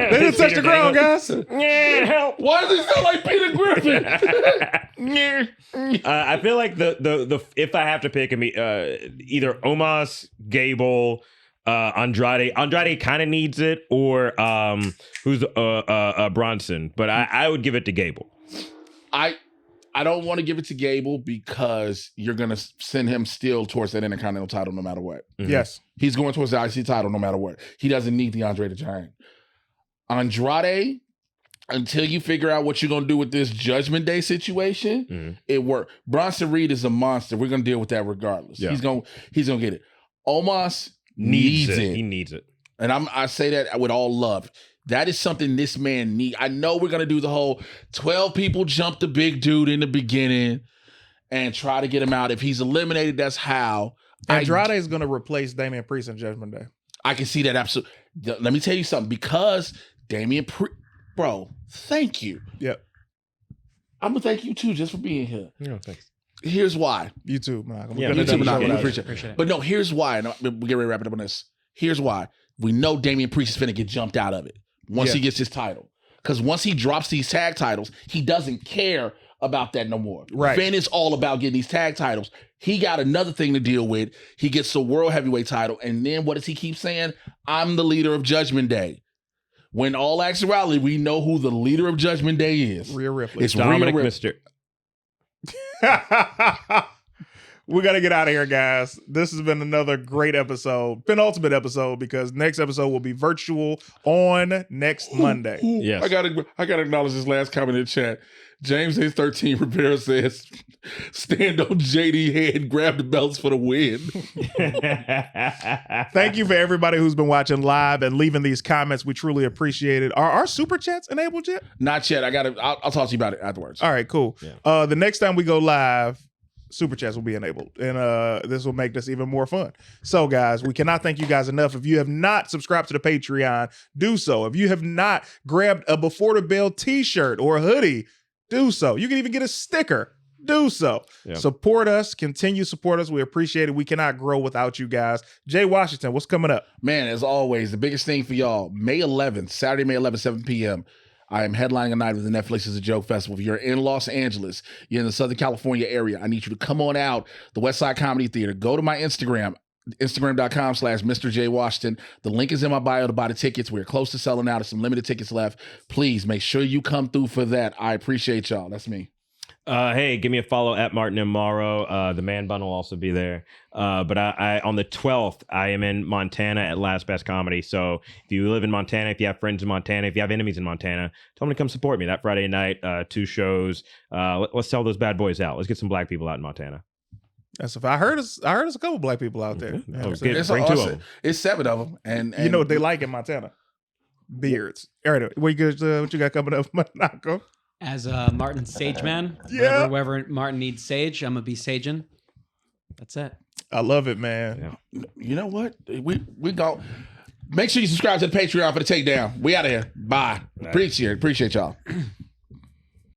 they didn't touch the ground, guys. Why does it sound like Peter Griffin? I feel like the if I have to pick either Omos, Gable, Andrade. Andrade kind of needs it, or who's Bronson, but I would give it to Gable. I don't want to give it to Gable because you're going to send him still towards that Intercontinental title no matter what. Mm-hmm. Yes. He's going towards the IC title no matter what. He doesn't need the Andre the Giant. Andrade, until you figure out what you're going to do with this Judgment Day situation, it worked. Bronson Reed is a monster. We're going to deal with that regardless. Yeah. He's going to get it. Omos needs it. He needs it. And I say that with all love. That is something this man needs. I know we're going to do the whole 12 people jump the big dude in the beginning and try to get him out. If he's eliminated, that's how. Andrade is going to replace Damian Priest in Judgment Day. I can see that absolutely. Let me tell you something. Because Damian Priest, bro, thank you. Yep. I'm going to thank you too just for being here. Yeah, thanks. Here's why. You too, Monaco. You too, Monaco. Appreciate it. But no, here's why. And we'll get ready to wrap it up on this. Here's why. We know Damian Priest is finna get jumped out of it once he gets his title. Because once he drops these tag titles, he doesn't care about that no more. Right. Finn is all about getting these tag titles. He got another thing to deal with. He gets the World Heavyweight title. And then what does he keep saying? I'm the leader of Judgment Day. When all actuality, we know who the leader of Judgment Day is. Rhea Ripley. It's Dominic Rhea Mysterio. We got to get out of here, guys. This has been another great episode, penultimate episode, because next episode will be virtual on next Monday. Yes. I gotta acknowledge this last comment in the chat. James A13 Rivera says, stand on JD head, grab the belts for the win. Thank you for everybody who's been watching live and leaving these comments. We truly appreciate it. Are our super chats enabled yet? Not yet. I'll talk to you about it afterwards. All right, cool. Yeah. The next time we go live, super chats will be enabled, and this will make this even more fun. So, guys, we cannot thank you guys enough. If you have not subscribed to the Patreon, do so. If you have not grabbed a Before the Bell t-shirt or a hoodie, do so. You can even get a sticker. Do so. Yeah. Support us. Continue to support us. We appreciate it. We cannot grow without you guys. Jay Washington, what's coming up? Man, as always, the biggest thing for y'all, May 11th, Saturday, May 11th, 7 p.m., I am headlining a night with the Netflix is a Joke Festival. If you're in Los Angeles, you're in the Southern California area, I need you to come on out, the West Side Comedy Theater. Go to my Instagram, Instagram.com/Mr. J Washington. The link is in my bio to buy the tickets. We're close to selling out. There's some limited tickets left. Please make sure you come through for that. I appreciate y'all. That's me. Hey, give me a follow at Martin and Morrow. The Man Bun will also be there. But I on the 12th, I am in Montana at Last Best Comedy. So if you live in Montana, if you have friends in Montana, if you have enemies in Montana, tell them to come support me that Friday night. 2 shows. Let's sell those bad boys out. Let's get some black people out in Montana. That's I heard it's a couple black people out there. Mm-hmm. Oh, Yeah, bring 2 of them. It's 7 of them. And you know what they like in Montana? Beards. All right, what you got coming up, Monaco? As Martin Sage Man, Yeah. wherever Martin needs sage, I'm gonna be saging. That's it. I love it, man. Yeah. you know what? We go. Make sure you subscribe to the Patreon for the takedown. We out of here. Bye. Appreciate y'all.